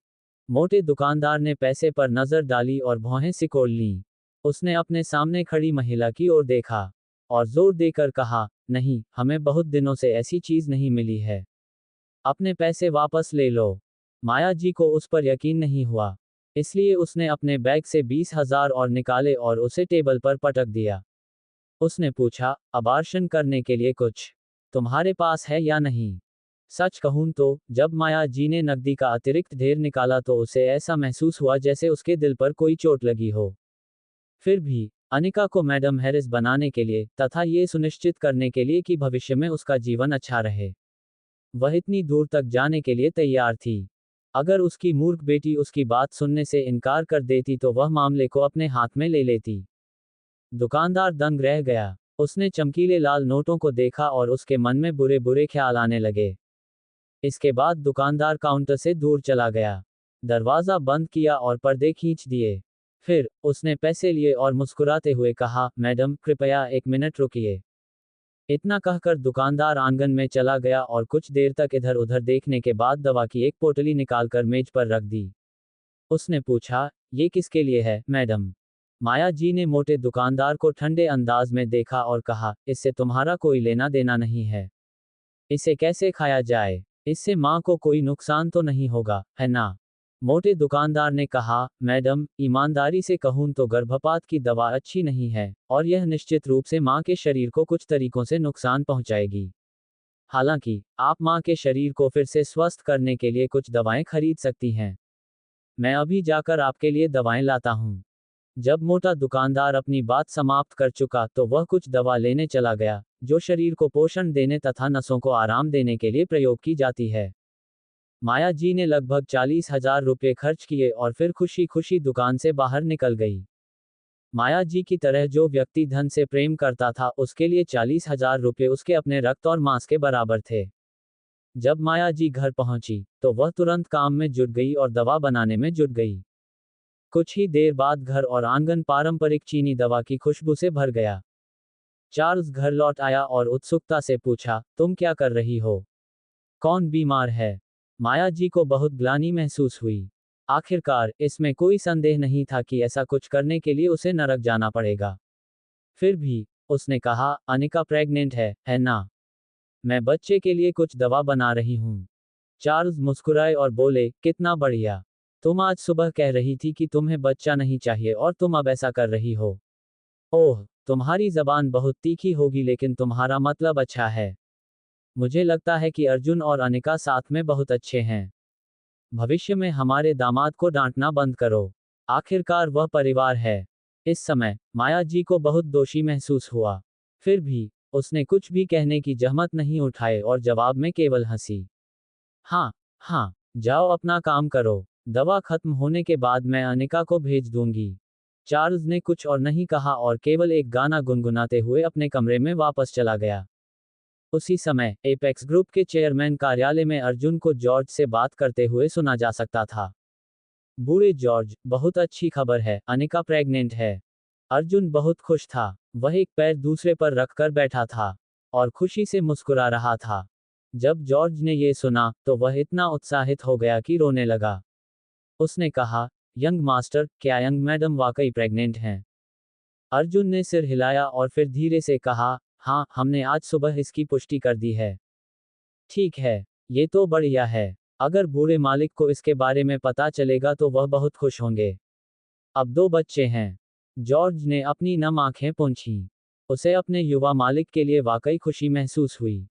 Speaker 1: मोटे दुकानदार ने पैसे पर नजर डाली और भौहें सिकोड़ लीं। उसने अपने सामने खड़ी महिला की ओर देखा और जोर देकर कहा, नहीं, हमें बहुत दिनों से ऐसी चीज नहीं मिली है। अपने पैसे वापस ले लो। माया जी को उस पर यकीन नहीं हुआ, इसलिए उसने अपने बैग से 20,000 और निकाले और उसे टेबल पर पटक दिया। उसने पूछा, अबार्शन करने के लिए कुछ तुम्हारे पास है या नहीं? सच कहूं तो जब माया जी ने नकदी का अतिरिक्त ढेर निकाला तो उसे ऐसा महसूस हुआ जैसे उसके दिल पर कोई चोट लगी हो। फिर भी अनिका को मैडम हैरिस बनाने के लिए तथा ये सुनिश्चित करने के लिए कि भविष्य में उसका जीवन अच्छा रहे, वह इतनी दूर तक जाने के लिए तैयार थी। अगर उसकी मूर्ख बेटी उसकी बात सुनने से इनकार कर देती तो वह मामले को अपने हाथ में ले लेती। दुकानदार दंग रह गया। उसने चमकीले लाल नोटों को देखा और उसके मन में बुरे बुरे ख्याल आने लगे। इसके बाद दुकानदार काउंटर से दूर चला गया, दरवाजा बंद किया और पर्दे खींच दिए। फिर उसने पैसे लिए और मुस्कुराते हुए कहा, मैडम कृपया 1 मिनट रुकिए। इतना कहकर दुकानदार आंगन में चला गया और कुछ देर तक इधर उधर देखने के बाद दवा की एक पोटली निकालकर मेज पर रख दी। उसने पूछा, ये किसके लिए है मैडम? माया जी ने मोटे दुकानदार को ठंडे अंदाज में देखा और कहा, इससे तुम्हारा कोई लेना देना नहीं है। इसे कैसे खाया जाए? इससे माँ को कोई नुकसान तो नहीं होगा, है ना? मोटे दुकानदार ने कहा, मैडम ईमानदारी से कहूं तो गर्भपात की दवा अच्छी नहीं है और यह निश्चित रूप से माँ के शरीर को कुछ तरीकों से नुकसान पहुंचाएगी। हालांकि आप माँ के शरीर को फिर से स्वस्थ करने के लिए कुछ दवाएं खरीद सकती हैं। मैं अभी जाकर आपके लिए दवाएं लाता हूँ। जब मोटा दुकानदार अपनी बात समाप्त कर चुका तो वह कुछ दवा लेने चला गया, जो शरीर को पोषण देने तथा नसों को आराम देने के लिए प्रयोग की जाती है। माया जी ने लगभग 40,000 रुपये खर्च किए और फिर खुशी खुशी दुकान से बाहर निकल गई। माया जी की तरह जो व्यक्ति धन से प्रेम करता था उसके लिए 40,000 रुपये उसके अपने रक्त और मांस के बराबर थे। जब माया जी घर पहुंची तो वह तुरंत काम में जुट गई और दवा बनाने में जुट गई। कुछ ही देर बाद घर और आंगन पारंपरिक चीनी दवा की खुशबू से भर गया। चार्ल्स घर लौट आया और उत्सुकता से पूछा, तुम क्या कर रही हो? कौन बीमार है? माया जी को बहुत ग्लानि महसूस हुई। आखिरकार इसमें कोई संदेह नहीं था कि ऐसा कुछ करने के लिए उसे नरक जाना पड़ेगा। फिर भी उसने कहा, अनिका प्रेग्नेंट है ना? मैं बच्चे के लिए कुछ दवा बना रही हूँ। चार्ल्स मुस्कुराए और बोले, कितना बढ़िया। तुम आज सुबह कह रही थी कि तुम्हें बच्चा नहीं चाहिए और तुम अब ऐसा कर रही हो। ओह, तुम्हारी जबान बहुत तीखी होगी लेकिन तुम्हारा मतलब अच्छा है। मुझे लगता है कि अर्जुन और अनिका साथ में बहुत अच्छे हैं। भविष्य में हमारे दामाद को डांटना बंद करो। आखिरकार वह परिवार है। इस समय माया जी को बहुत दोषी महसूस हुआ। फिर भी उसने कुछ भी कहने की जहमत नहीं उठाए और जवाब में केवल हंसी। हाँ, हाँ, जाओ अपना काम करो। दवा खत्म होने के बाद मैं अनिका को भेज दूंगी। चार्ल्स ने कुछ और नहीं कहा और केवल एक गाना गुनगुनाते हुए अपने कमरे में वापस चला गया। उसी समय एपेक्स ग्रुप के चेयरमैन कार्यालय में अर्जुन को जॉर्ज से बात करते हुए सुना जा सकता था। बूढ़े जॉर्ज, बहुत अच्छी खबर है, अनिका प्रेग्नेंट है। अर्जुन बहुत खुश था। वह एक पैर दूसरे पर रखकर बैठा था और खुशी से मुस्कुरा रहा था। जब जॉर्ज ने ये सुना तो वह इतना उत्साहित हो गया कि रोने लगा। उसने कहा, यंग मास्टर, क्या यंग मैडम वाकई प्रेग्नेंट हैं? अर्जुन ने सिर हिलाया और फिर धीरे से कहा, हाँ, हमने आज सुबह इसकी पुष्टि कर दी है। ठीक है, ये तो बढ़िया है। अगर बूढ़े मालिक को इसके बारे में पता चलेगा तो वह बहुत खुश होंगे। अब 2 बच्चे हैं। जॉर्ज ने अपनी नम आंखें पोंछीं। उसे अपने युवा मालिक के लिए वाकई खुशी महसूस हुई।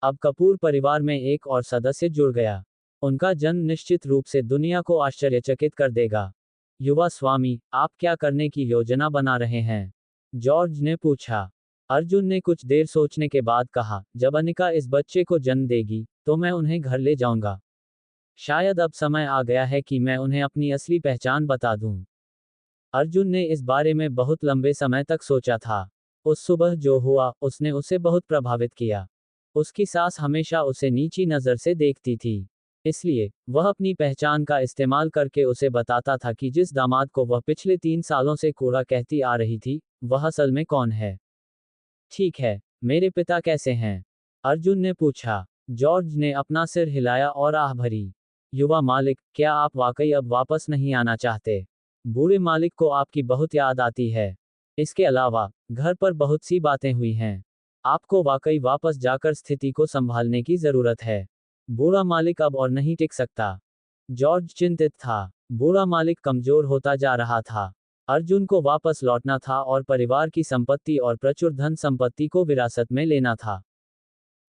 Speaker 1: अब कपूर परिवार में एक और सदस्य जुड़ गया। उनका जन्म निश्चित रूप से दुनिया को आश्चर्यचकित कर देगा। युवा स्वामी, आप क्या करने की योजना बना रहे हैं? जॉर्ज ने पूछा। अर्जुन ने कुछ देर सोचने के बाद कहा, जब अनिका इस बच्चे को जन्म देगी, तो मैं उन्हें घर ले जाऊंगा। शायद अब समय आ गया है कि मैं उन्हें अपनी असली पहचान बता दूं। अर्जुन ने इस बारे में बहुत लंबे समय तक सोचा था। उस सुबह जो हुआ, उसने उसे बहुत प्रभावित किया। उसकी सास हमेशा उसे नीची नज़र से देखती थी। इसलिए, वह अपनी पहचान का इस्तेमाल करके उसे बताता था कि जिस दामाद को वह पिछले 3 सालों से कूड़ा कहती आ रही थी, वह असल में कौन है। ठीक है, मेरे पिता कैसे हैं? अर्जुन ने पूछा। जॉर्ज ने अपना सिर हिलाया और आह भरी। युवा मालिक, क्या आप वाकई अब वापस नहीं आना चाहते? बूढ़े मालिक को आपकी बहुत याद आती है। इसके अलावा, घर पर बहुत सी बातें हुई हैं। आपको वाकई वापस जाकर स्थिति को संभालने की जरूरत है। बूढ़ा मालिक अब और नहीं टिक सकता। जॉर्ज चिंतित था। बूढ़ा मालिक कमजोर होता जा रहा था। अर्जुन को वापस लौटना था और परिवार की संपत्ति और प्रचुर धन संपत्ति को विरासत में लेना था।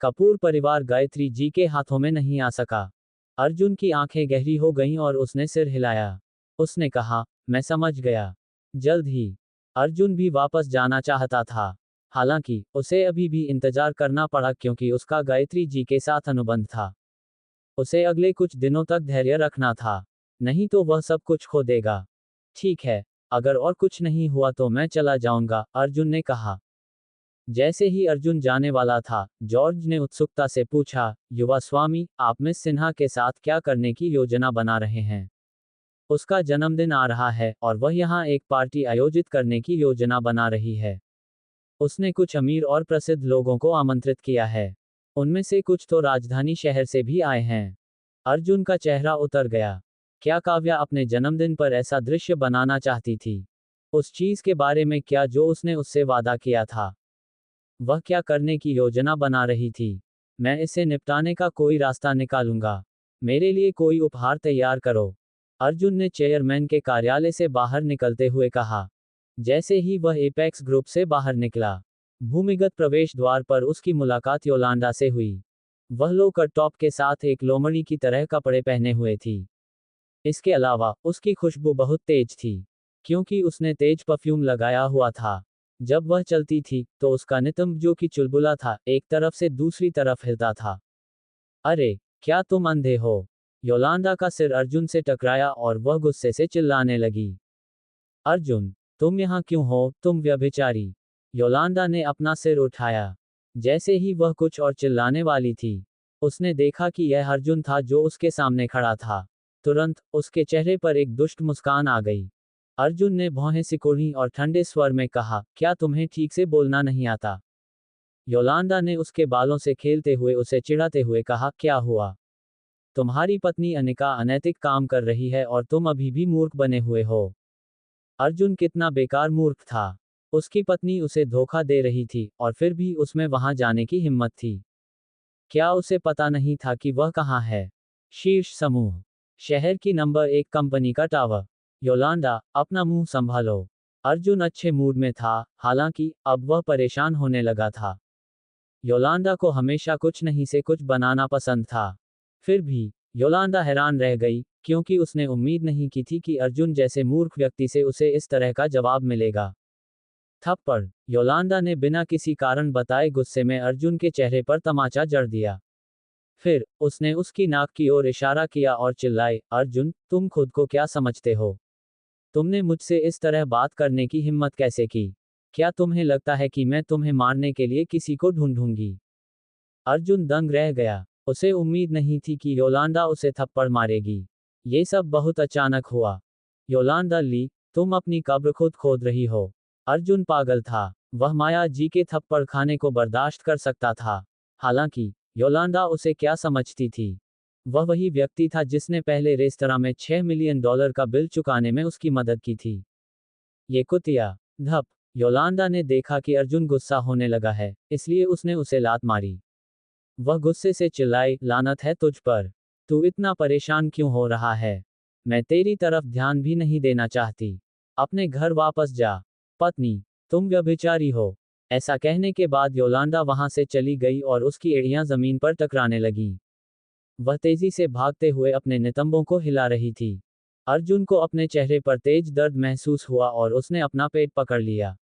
Speaker 1: कपूर परिवार गायत्री जी के हाथों में नहीं आ सका। अर्जुन की आंखें गहरी हो गईं और उसने सिर हिलाया। उसने कहा, मैं समझ गया। जल्द ही। अर्जुन भी वापस जाना चाहता था। हालांकि, उसे अभी भी इंतजार करना पड़ा क्योंकि उसका गायत्री जी के साथ अनुबंध था। उसे अगले कुछ दिनों तक धैर्य रखना था। नहीं तो वह सब कुछ खो देगा। ठीक है, अगर और कुछ नहीं हुआ तो मैं चला जाऊंगा, अर्जुन ने कहा। जैसे ही अर्जुन जाने वाला था, जॉर्ज ने उत्सुकता से पूछा, युवा स्वामी, आप मिस सिन्हा के साथ क्या करने की योजना बना रहे हैं? उसका जन्मदिन आ रहा है और वह यहाँ एक पार्टी आयोजित करने की योजना बना रही है। उसने कुछ अमीर और प्रसिद्ध लोगों को आमंत्रित किया है। उनमें से कुछ तो राजधानी शहर से भी आए हैं। अर्जुन का चेहरा उतर गया। क्या काव्या अपने जन्मदिन पर ऐसा दृश्य बनाना चाहती थी? उस चीज के बारे में क्या जो उसने उससे वादा किया था? वह क्या करने की योजना बना रही थी? मैं इसे निपटाने का कोई रास्ता निकालूंगा। मेरे लिए कोई उपहार तैयार करो। अर्जुन ने चेयरमैन के कार्यालय से बाहर निकलते हुए कहा। जैसे ही वह एपेक्स ग्रुप से बाहर निकला, भूमिगत प्रवेश द्वार पर उसकी मुलाकात योलांडा से हुई। वह लो कट टॉप के साथ एक लोमड़ी की तरह कपड़े पहने हुए थी। इसके अलावा, उसकी खुशबू बहुत तेज थी, क्योंकि उसने तेज परफ्यूम लगाया हुआ था। जब वह चलती थी, तो उसका नितंब जो कि चुलबुला था, एक तरफ से दूसरी तरफ हिलता था। अरे, क्या तुम अंधे हो? योलांडा का सिर अर्जुन से टकराया और वह गुस्से से चिल्लाने लगी। अर्जुन, तुम यहाँ क्यों हो, तुम व्यभिचारी? योलांडा ने अपना सिर उठाया। जैसे ही वह कुछ और चिल्लाने वाली थी, उसने देखा कि यह अर्जुन था जो उसके सामने खड़ा था। तुरंत, उसके चेहरे पर एक दुष्ट मुस्कान आ गई। अर्जुन ने भौहें सिकोड़ी और ठंडे स्वर में कहा, क्या तुम्हें ठीक से बोलना नहीं आता? योलांडा ने उसके बालों से खेलते हुए उसे चिढ़ाते हुए कहा, क्या हुआ? तुम्हारी पत्नी अनिका अनैतिक काम कर रही है और तुम अभी भी मूर्ख बने हुए हो। अर्जुन कितना बेकार मूर्ख था। उसकी पत्नी उसे धोखा दे रही थी, और फिर भी उसमें वहां जाने की हिम्मत थी। क्या उसे पता नहीं था कि वह कहाँ है? शीर्ष समूह। शहर की नंबर 1 कंपनी का टावर। योलांडा, अपना मुंह संभालो। अर्जुन अच्छे मूड में था, हालांकि, अब वह परेशान होने लगा था। योलांडा को हमेशा कुछ नहीं से कुछ बनाना पसंद था। फिर भी, योलांडा हैरान रह गई, क्योंकि उसने उम्मीद नहीं की थी कि अर्जुन जैसे मूर्ख व्यक्ति से उसे इस तरह का जवाब मिलेगा। थप्पड़। योलांडा ने बिना किसी कारण बताए गुस्से में अर्जुन के चेहरे पर तमाचा जड़ दिया। फिर, उसने उसकी नाक की ओर इशारा किया और चिल्लाई, अर्जुन, तुम खुद को क्या समझते हो? तुमने मुझसे इस तरह बात करने की हिम्मत कैसे की? क्या तुम्हें लगता है कि मैं तुम्हें मारने के लिए किसी को ढूंढूंगी? अर्जुन दंग रह गया। उसे उम्मीद नहीं थी कि योलांडा उसे थप्पड़ मारेगी। ये सब बहुत अचानक हुआ। योलांडा ली, तुम अपनी कब्र खुद खोद रही हो। अर्जुन पागल था। वह माया जी के थप्पड़ खाने को बर्दाश्त कर सकता था। हालांकि, योलांडा उसे क्या समझती थी? वह वही व्यक्ति था जिसने पहले रेस्तरां में $6 मिलियन का बिल चुकाने में उसकी मदद की थी। ये कुतिया। धप। योलांडा ने देखा कि अर्जुन गुस्सा होने लगा है, इसलिए उसने उसे लात मारी। वह गुस्से से चिल्लाई, लानत है तुझ पर। तू इतना परेशान क्यों हो रहा है? मैं तेरी तरफ ध्यान भी नहीं देना चाहती। अपने घर वापस जा। पत्नी, तुम व्यभिचारी हो। ऐसा कहने के बाद योलांडा वहां से चली गई और उसकी एड़ियां जमीन पर टकराने लगीं। वह तेजी से भागते हुए अपने नितंबों को हिला रही थी। अर्जुन को अपने चेहरे पर तेज दर्द महसूस हुआ और उसने अपना पेट पकड़ लिया।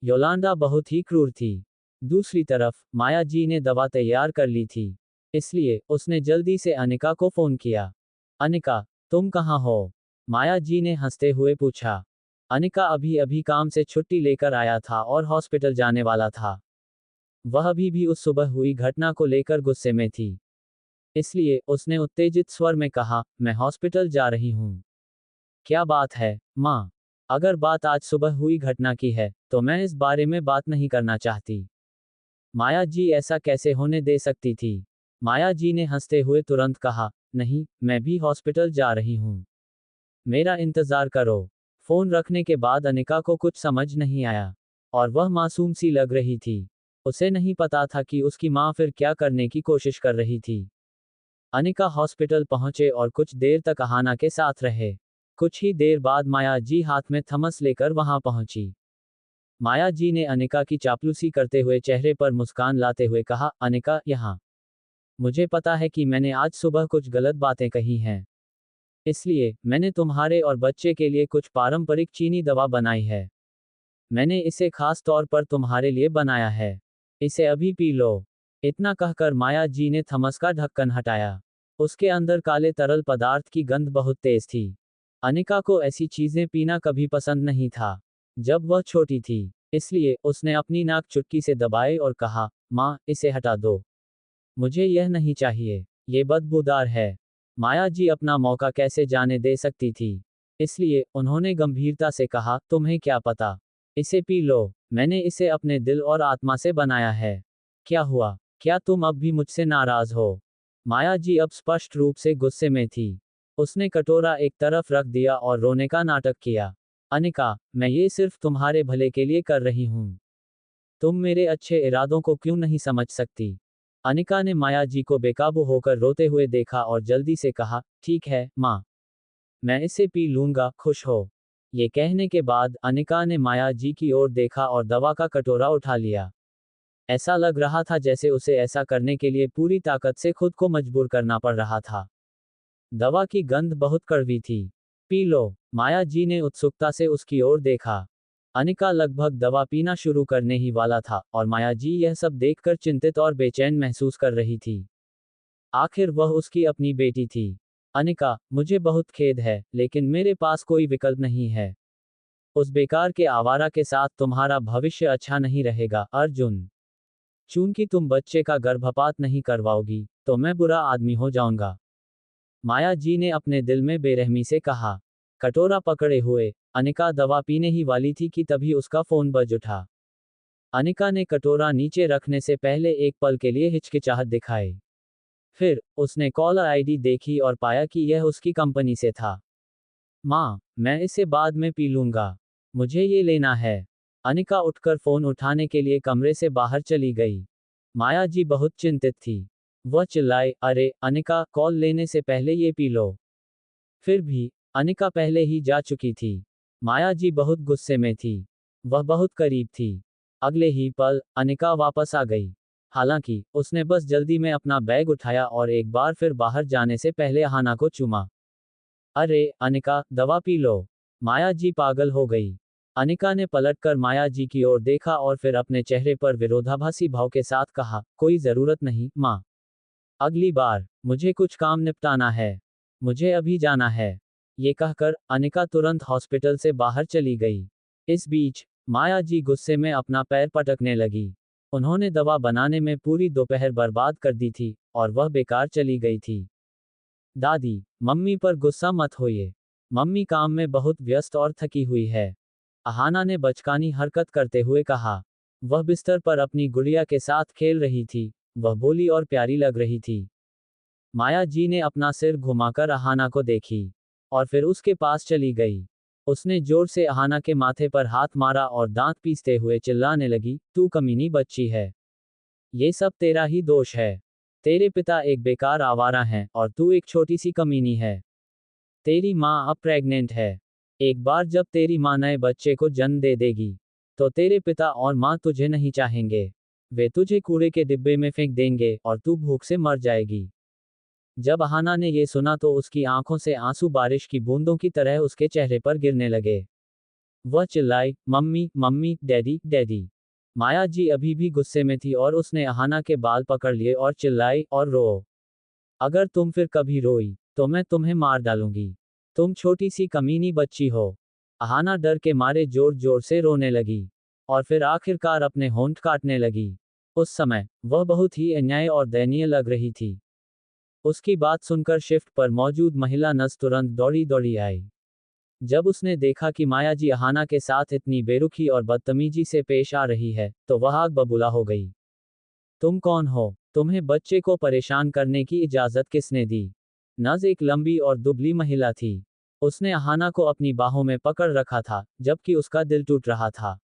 Speaker 1: योलांडा बहुत ही क्रूर थी। दूसरी तरफ माया जी ने दवा तैयार कर ली थी, इसलिए उसने जल्दी से अनिका को फोन किया। अनिका, तुम कहाँ हो? माया जी ने हंसते हुए पूछा। अनिका अभी अभी काम से छुट्टी लेकर आया था और हॉस्पिटल जाने वाला था। वह अभी भी उस सुबह हुई घटना को लेकर गुस्से में थी, इसलिए उसने उत्तेजित स्वर में कहा, मैं हॉस्पिटल जा रही हूँ। क्या बात है, माँ? अगर बात आज सुबह हुई घटना की है, तो मैं इस बारे में बात नहीं करना चाहती। माया जी ऐसा कैसे होने दे सकती थी? माया जी ने हंसते हुए तुरंत कहा, नहीं, मैं भी हॉस्पिटल जा रही हूँ। मेरा इंतजार करो। फोन रखने के बाद अनिका को कुछ समझ नहीं आया, और वह मासूम सी लग रही थी। उसे नहीं पता था कि उसकी माँ फिर क्या करने की कोशिश कर रही थी। अनिका हॉस्पिटल पहुंचे और कुछ देर तक अहाना के साथ रहे। कुछ ही देर बाद माया जी हाथ में थमस लेकर वहां पहुंची। माया जी ने अनिका की चापलूसी करते हुए चेहरे पर मुस्कान लाते हुए कहा, अनिका, यहाँ। मुझे पता है कि मैंने आज सुबह कुछ गलत बातें कही हैं, इसलिए मैंने तुम्हारे और बच्चे के लिए कुछ पारंपरिक चीनी दवा बनाई है। मैंने इसे खास तौर पर तुम्हारे लिए बनाया है। इसे अभी पी लो। इतना कहकर माया जी ने थमस का ढक्कन हटाया। उसके अंदर काले तरल पदार्थ की गंध बहुत तेज थी। अनिका को ऐसी चीजें पीना कभी पसंद नहीं था जब वह छोटी थी, इसलिए उसने अपनी नाक चुटकी से दबाई और कहा, माँ, इसे हटा दो। मुझे यह नहीं चाहिए। ये बदबूदार है। माया जी अपना मौका कैसे जाने दे सकती थी, इसलिए उन्होंने गंभीरता से कहा, तुम्हें क्या पता? इसे पी लो। मैंने इसे अपने दिल और आत्मा से बनाया है। क्या हुआ? क्या तुम अब भी मुझसे नाराज हो? माया जी अब स्पष्ट रूप से गुस्से में थी। उसने कटोरा एक तरफ रख दिया और रोने का नाटक किया। अनिका, मैं ये सिर्फ तुम्हारे भले के लिए कर रही हूँ। तुम मेरे अच्छे इरादों को क्यों नहीं समझ सकती? अनिका ने माया जी को बेकाबू होकर रोते हुए देखा और जल्दी से कहा, ठीक है, माँ। मैं इसे पी लूंगा, खुश हो। ये कहने के बाद अनिका ने माया जी की ओर देखा और दवा का कटोरा उठा लिया। ऐसा लग रहा था जैसे उसे ऐसा करने के लिए पूरी ताकत से खुद को मजबूर करना पड़ रहा था। दवा की गंध बहुत कड़वी थी। P low. माया जी ने उत्सुकता से उसकी ओर देखा। अनिका लगभग दवा पीना शुरू करने ही वाला था, और माया जी यह सब देखकर चिंतित और बेचैन महसूस कर रही थी। आखिर वह उसकी अपनी बेटी थी। अनिका, मुझे बहुत खेद है, लेकिन मेरे पास कोई विकल्प नहीं है। उस बेकार के आवारा के साथ तुम्हारा भविष्य अच्छा नहीं रहेगा, अर्जुन। चूंकि तुम बच्चे का गर्भपात नहीं करवाओगी, तो मैं बुरा आदमी हो जाऊंगा। माया जी ने अपने दिल में बेरहमी से कहा। कटोरा पकड़े हुए अनिका दवा पीने ही वाली थी कि तभी उसका फोन बज उठा। अनिका ने कटोरा नीचे रखने से पहले एक पल के लिए हिचकिचाहट दिखाई। फिर उसने कॉलर आईडी देखी और पाया कि यह उसकी कंपनी से था। माँ, मैं इसे बाद में पी लूंगा। मुझे ये लेना है। अनिका उठकर फोन उठाने के लिए कमरे से बाहर चली गई। माया जी बहुत चिंतित थी। वह चिल्लाई, अरे अनिका, कॉल लेने से पहले ये पी लो। फिर भी अनिका पहले ही जा चुकी थी। माया जी बहुत गुस्से में थी। वह बहुत करीब थी। अगले ही पल अनिका वापस आ गई। हालांकि उसने बस जल्दी में अपना बैग उठाया और एक बार फिर बाहर जाने से पहले अहाना को चूमा। अरे अनिका, दवा पी लो। माया जी पागल हो गई। अनिका ने पलटकर माया जी की ओर देखा और फिर अपने चेहरे पर विरोधाभासी भाव के साथ कहा, कोई जरूरत नहीं, माँ। अगली बार मुझे कुछ काम निपटाना है। मुझे अभी जाना है। ये कहकर अनिका तुरंत हॉस्पिटल से बाहर चली गई। इस बीच माया जी गुस्से में अपना पैर पटकने लगी। उन्होंने दवा बनाने में पूरी दोपहर बर्बाद कर दी थी, और वह बेकार चली गई थी। दादी, मम्मी पर गुस्सा मत होइए। मम्मी काम में बहुत व्यस्त और थकी हुई है। अहाना ने बचकानी हरकत करते हुए कहा। वह बिस्तर पर अपनी गुड़िया के साथ खेल रही थी। वह भोली और प्यारी लग रही थी। माया जी ने अपना सिर घुमाकर अहाना को देखी, और फिर उसके पास चली गई। उसने जोर से अहाना के माथे पर हाथ मारा और दांत पीसते हुए चिल्लाने लगी, तू कमीनी बच्ची है। ये सब तेरा ही दोष है। तेरे पिता एक बेकार आवारा हैं और तू एक छोटी सी कमीनी है। तेरी माँ अब प्रेग्नेंट है। एक बार जब तेरी माँ नए बच्चे को जन्म दे देगी, तो तेरे पिता और माँ तुझे नहीं चाहेंगे। वे तुझे कूड़े के डिब्बे में फेंक देंगे और तू भूख से मर जाएगी। जब अहाना ने ये सुना तो उसकी आंखों से आंसू बारिश की बूंदों की तरह उसके चेहरे पर गिरने लगे। वह चिल्लाई, मम्मी मम्मी, डैडी डैडी। माया जी अभी भी गुस्से में थी और उसने अहाना के बाल पकड़ लिए और चिल्लाई, और रो। अगर तुम फिर कभी रोई तो मैं तुम्हें मार डालूंगी। तुम छोटी सी कमीनी बच्ची हो। अहाना डर के मारे जोर जोर से रोने लगी और फिर आखिरकार अपने होंठ काटने लगी। उस समय वह बहुत ही अन्याय और दयनीय लग रही थी। उसकी बात सुनकर शिफ्ट पर मौजूद महिला नर्स तुरंत दौड़ी दौड़ी आई। जब उसने देखा कि माया जी अहाना के साथ इतनी बेरुखी और बदतमीजी से पेश आ रही है, तो वह आग बबूला हो गई। तुम कौन हो? तुम्हें बच्चे को परेशान करने की इजाजत किसने दी? नज एक लंबी और दुबली महिला थी। उसने अहाना को अपनी बाहों में पकड़ रखा था, जबकि उसका दिल टूट रहा था।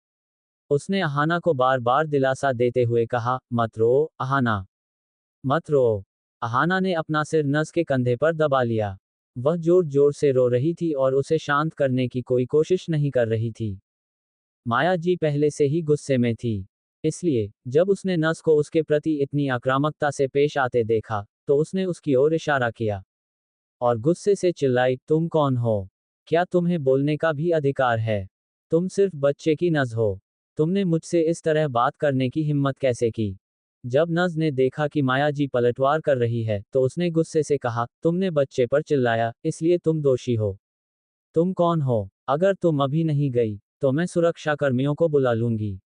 Speaker 1: उसने अहाना को बार बार दिलासा देते हुए कहा, मत रो, अहाना। मत रो। अहाना ने अपना सिर नस के कंधे पर दबा लिया। वह जोर जोर से रो रही थी और उसे शांत करने की कोई कोशिश नहीं कर रही थी। माया जी पहले से ही गुस्से में थी। इसलिए जब उसने नस को उसके प्रति इतनी आक्रामकता से पेश आते देखा, तो उसने उसकी ओर इशारा किया और गुस्से से चिल्लाई, तुम कौन हो? क्या तुम्हें बोलने का भी अधिकार है? तुम सिर्फ बच्चे की नस हो। तुमने मुझसे इस तरह बात करने की हिम्मत कैसे की? जब नज ने देखा कि माया जी पलटवार कर रही है, तो उसने गुस्से से कहा, तुमने बच्चे पर चिल्लाया, इसलिए तुम दोषी हो। तुम कौन हो? अगर तुम अभी नहीं गई तो मैं सुरक्षा कर्मियों को बुला लूंगी।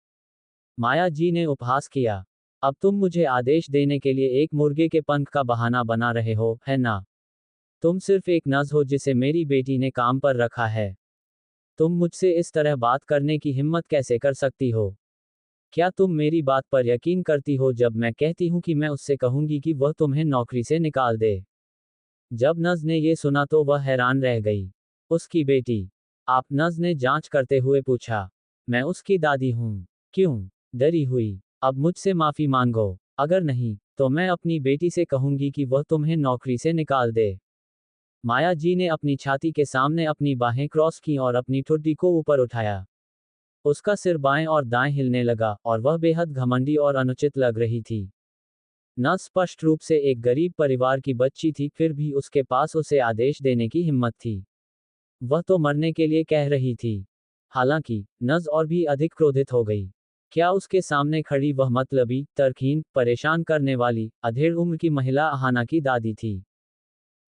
Speaker 1: माया जी ने उपहास किया। अब तुम मुझे आदेश देने के लिए एक मुर्गे के पंख का बहाना बना रहे हो, है ना? तुम सिर्फ एक नज हो जिसे मेरी बेटी ने काम पर रखा है। तुम मुझसे इस तरह बात करने की हिम्मत कैसे कर सकती हो? क्या तुम मेरी बात पर यकीन करती हो जब मैं कहती हूँ कि मैं उससे कहूंगी कि वह तुम्हें नौकरी से निकाल दे? जब नज ने ये सुना तो वह हैरान रह गई। उसकी बेटी? आप? नज ने जांच करते हुए पूछा। मैं उसकी दादी हूँ। क्यों? डरी हुई। अब मुझसे माफी मांगो। अगर नहीं, तो मैं अपनी बेटी से कहूंगी कि वह तुम्हें नौकरी से निकाल दे। माया जी ने अपनी छाती के सामने अपनी बाहें क्रॉस की और अपनी ठुड्डी को ऊपर उठाया। उसका सिर बाएं और दाएं हिलने लगा और वह बेहद घमंडी और अनुचित लग रही थी। न स्पष्ट रूप से एक गरीब परिवार की बच्ची थी, फिर भी उसके पास उसे आदेश देने की हिम्मत थी। वह तो मरने के लिए कह रही थी। हालांकि नज और भी अधिक क्रोधित हो गई। क्या उसके सामने खड़ी वह मतलबी, तर्कहीन, परेशान करने वाली, अधेड़ उम्र की महिला अहाना की दादी थी?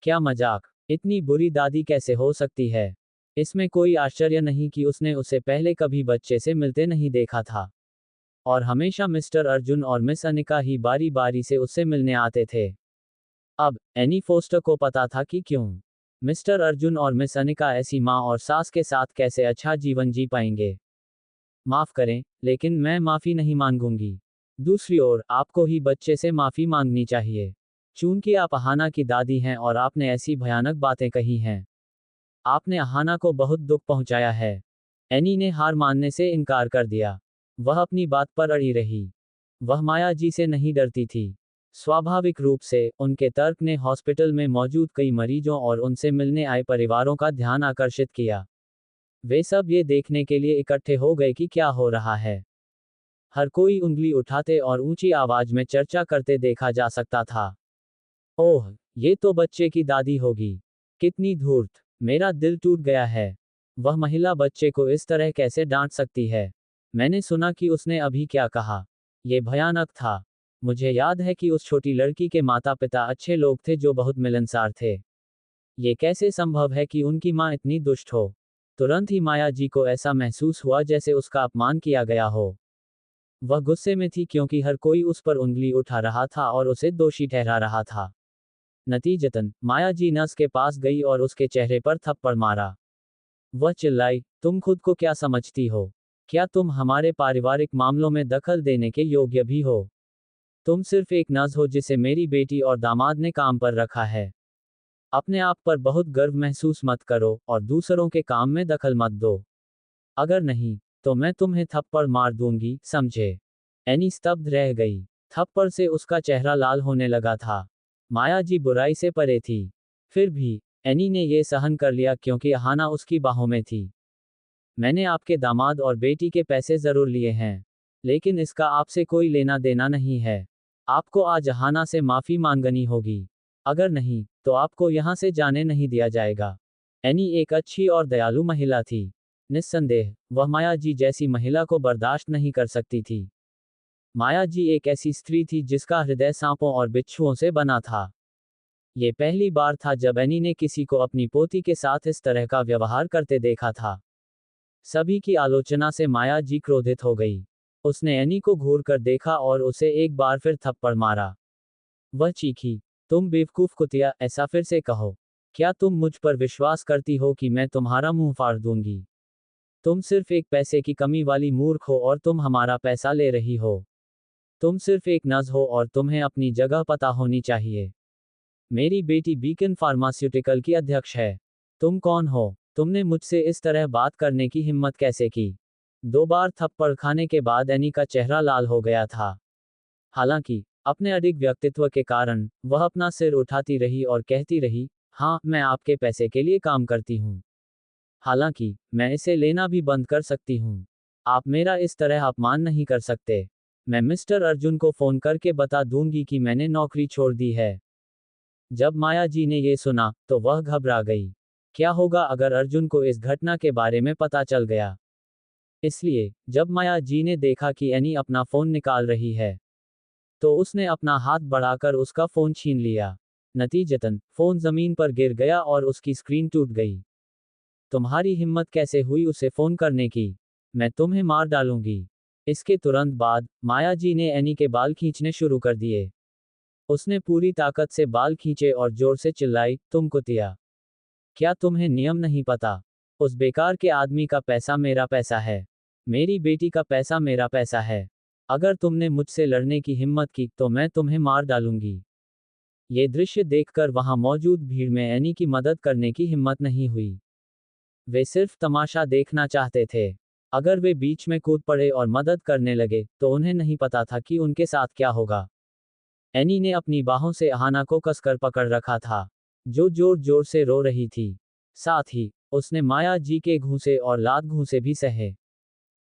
Speaker 1: क्या मजाक! इतनी बुरी दादी कैसे हो सकती है? इसमें कोई आश्चर्य नहीं कि उसने उसे पहले कभी बच्चे से मिलते नहीं देखा था। और हमेशा मिस्टर अर्जुन और मिस अनिका ही बारी बारी से उससे मिलने आते थे। अब एनी फोस्टर को पता था कि क्यों मिस्टर अर्जुन और मिस अनिका ऐसी माँ और सास के साथ कैसे अच्छा जीवन जी पाएंगे। माफ करें, लेकिन मैं माफी नहीं मांगूंगी। दूसरी ओर, आपको ही बच्चे से माफी मांगनी चाहिए। चूंकि आप अहाना की दादी हैं और आपने ऐसी भयानक बातें कही हैं। आपने अहाना को बहुत दुख पहुंचाया है। एनी ने हार मानने से इनकार कर दिया। वह अपनी बात पर अड़ी रही। वह माया जी से नहीं डरती थी। स्वाभाविक रूप से, उनके तर्क ने हॉस्पिटल में मौजूद कई मरीजों और उनसे मिलने आए परिवारों का ध्यान आकर्षित किया। वे सब ये देखने के लिए इकट्ठे हो गए कि क्या हो रहा है। हर कोई उंगली उठाते और ऊंची आवाज में चर्चा करते देखा जा सकता था। ओह, ये तो बच्चे की दादी होगी। कितनी धूर्त! मेरा दिल टूट गया है। वह महिला बच्चे को इस तरह कैसे डांट सकती है? मैंने सुना कि उसने अभी क्या कहा। ये भयानक था। मुझे याद है कि उस छोटी लड़की के माता पिता अच्छे लोग थे जो बहुत मिलनसार थे। ये कैसे संभव है कि उनकी माँ इतनी दुष्ट हो? तुरंत ही माया जी को ऐसा महसूस हुआ जैसे उसका अपमान किया गया हो। वह गुस्से में थी क्योंकि हर कोई उस पर उंगली उठा रहा था और उसे दोषी ठहरा रहा था। नतीजतन, माया जी नर्स के पास गई और उसके चेहरे पर थप्पड़ मारा। वह चिल्लाई, तुम खुद को क्या समझती हो? क्या तुम हमारे पारिवारिक मामलों में दखल देने के योग्य भी हो? तुम सिर्फ एक नर्स हो जिसे मेरी बेटी और दामाद ने काम पर रखा है। अपने आप पर बहुत गर्व महसूस मत करो और दूसरों के काम में दखल मत दो। अगर नहीं, तो मैं तुम्हें थप्पड़ मार दूंगी, समझे? एनी स्तब्ध रह गई। थप्पड़ से उसका चेहरा लाल होने लगा था। माया जी बुराई से परे थी। फिर भी एनी ने यह सहन कर लिया क्योंकि अहाना उसकी बाहों में थी। मैंने आपके दामाद और बेटी के पैसे जरूर लिए हैं, लेकिन इसका आपसे कोई लेना देना नहीं है। आपको आज अहाना से माफी मांगनी होगी। अगर नहीं, तो आपको यहाँ से जाने नहीं दिया जाएगा। एनी एक अच्छी और दयालु महिला थी। निस्संदेह, वह माया जी जैसी महिला को बर्दाश्त नहीं कर सकती थी। माया जी एक ऐसी स्त्री थी जिसका हृदय सांपों और बिच्छुओं से बना था। ये पहली बार था जब एनी ने किसी को अपनी पोती के साथ इस तरह का व्यवहार करते देखा था। सभी की आलोचना से माया जी क्रोधित हो गई। उसने एनी को घूर कर देखा और उसे एक बार फिर थप्पड़ मारा। वह चीखी, तुम बेवकूफ कुतिया, ऐसा फिर से कहो। क्या तुम मुझ पर विश्वास करती हो कि मैं तुम्हारा मुंह फाड़ दूंगी? तुम सिर्फ एक पैसे की कमी वाली मूर्ख हो और तुम हमारा पैसा ले रही हो। तुम सिर्फ एक नज हो और तुम्हें अपनी जगह पता होनी चाहिए। मेरी बेटी बीकन फार्मास्यूटिकल की अध्यक्ष है। तुम कौन हो? तुमने मुझसे इस तरह बात करने की हिम्मत कैसे की? 2 बार थप्पड़ खाने के बाद एनी का चेहरा लाल हो गया था। हालांकि अपने अडिग व्यक्तित्व के कारण वह अपना सिर उठाती रही और कहती रही, हाँ, मैं आपके पैसे के लिए काम करती हूँ। हालांकि मैं इसे लेना भी बंद कर सकती हूँ। आप मेरा इस तरह अपमान नहीं कर सकते। मैं मिस्टर अर्जुन को फोन करके बता दूंगी कि मैंने नौकरी छोड़ दी है। जब माया जी ने ये सुना, तो वह घबरा गई। क्या होगा अगर अर्जुन को इस घटना के बारे में पता चल गया? इसलिए जब माया जी ने देखा कि एनी अपना फोन निकाल रही है, तो उसने अपना हाथ बढ़ाकर उसका फोन छीन लिया। नतीजतन फोन जमीन पर गिर गया और उसकी स्क्रीन टूट गई। तुम्हारी हिम्मत कैसे हुई उसे फोन करने की? मैं तुम्हें मार डालूंगी। इसके तुरंत बाद माया जी ने एनी के बाल खींचने शुरू कर दिए। उसने पूरी ताकत से बाल खींचे और जोर से चिल्लाई, तुम कुतिया! क्या तुम्हें नियम नहीं पता? उस बेकार के आदमी का पैसा मेरा पैसा है। मेरी बेटी का पैसा मेरा पैसा है। अगर तुमने मुझसे लड़ने की हिम्मत की तो मैं तुम्हें मार डालूंगी। ये दृश्य देखकर वहां मौजूद भीड़ में एनी की मदद करने की हिम्मत नहीं हुई। वे सिर्फ तमाशा देखना चाहते थे। अगर वे बीच में कूद पड़े और मदद करने लगे, तो उन्हें नहीं पता था कि उनके साथ क्या होगा। एनी ने अपनी बाहों से अहाना को कसकर पकड़ रखा था, जो जोर जोर से रो रही थी। साथ ही उसने माया जी के घूंसे और लात घूंसे भी सहे।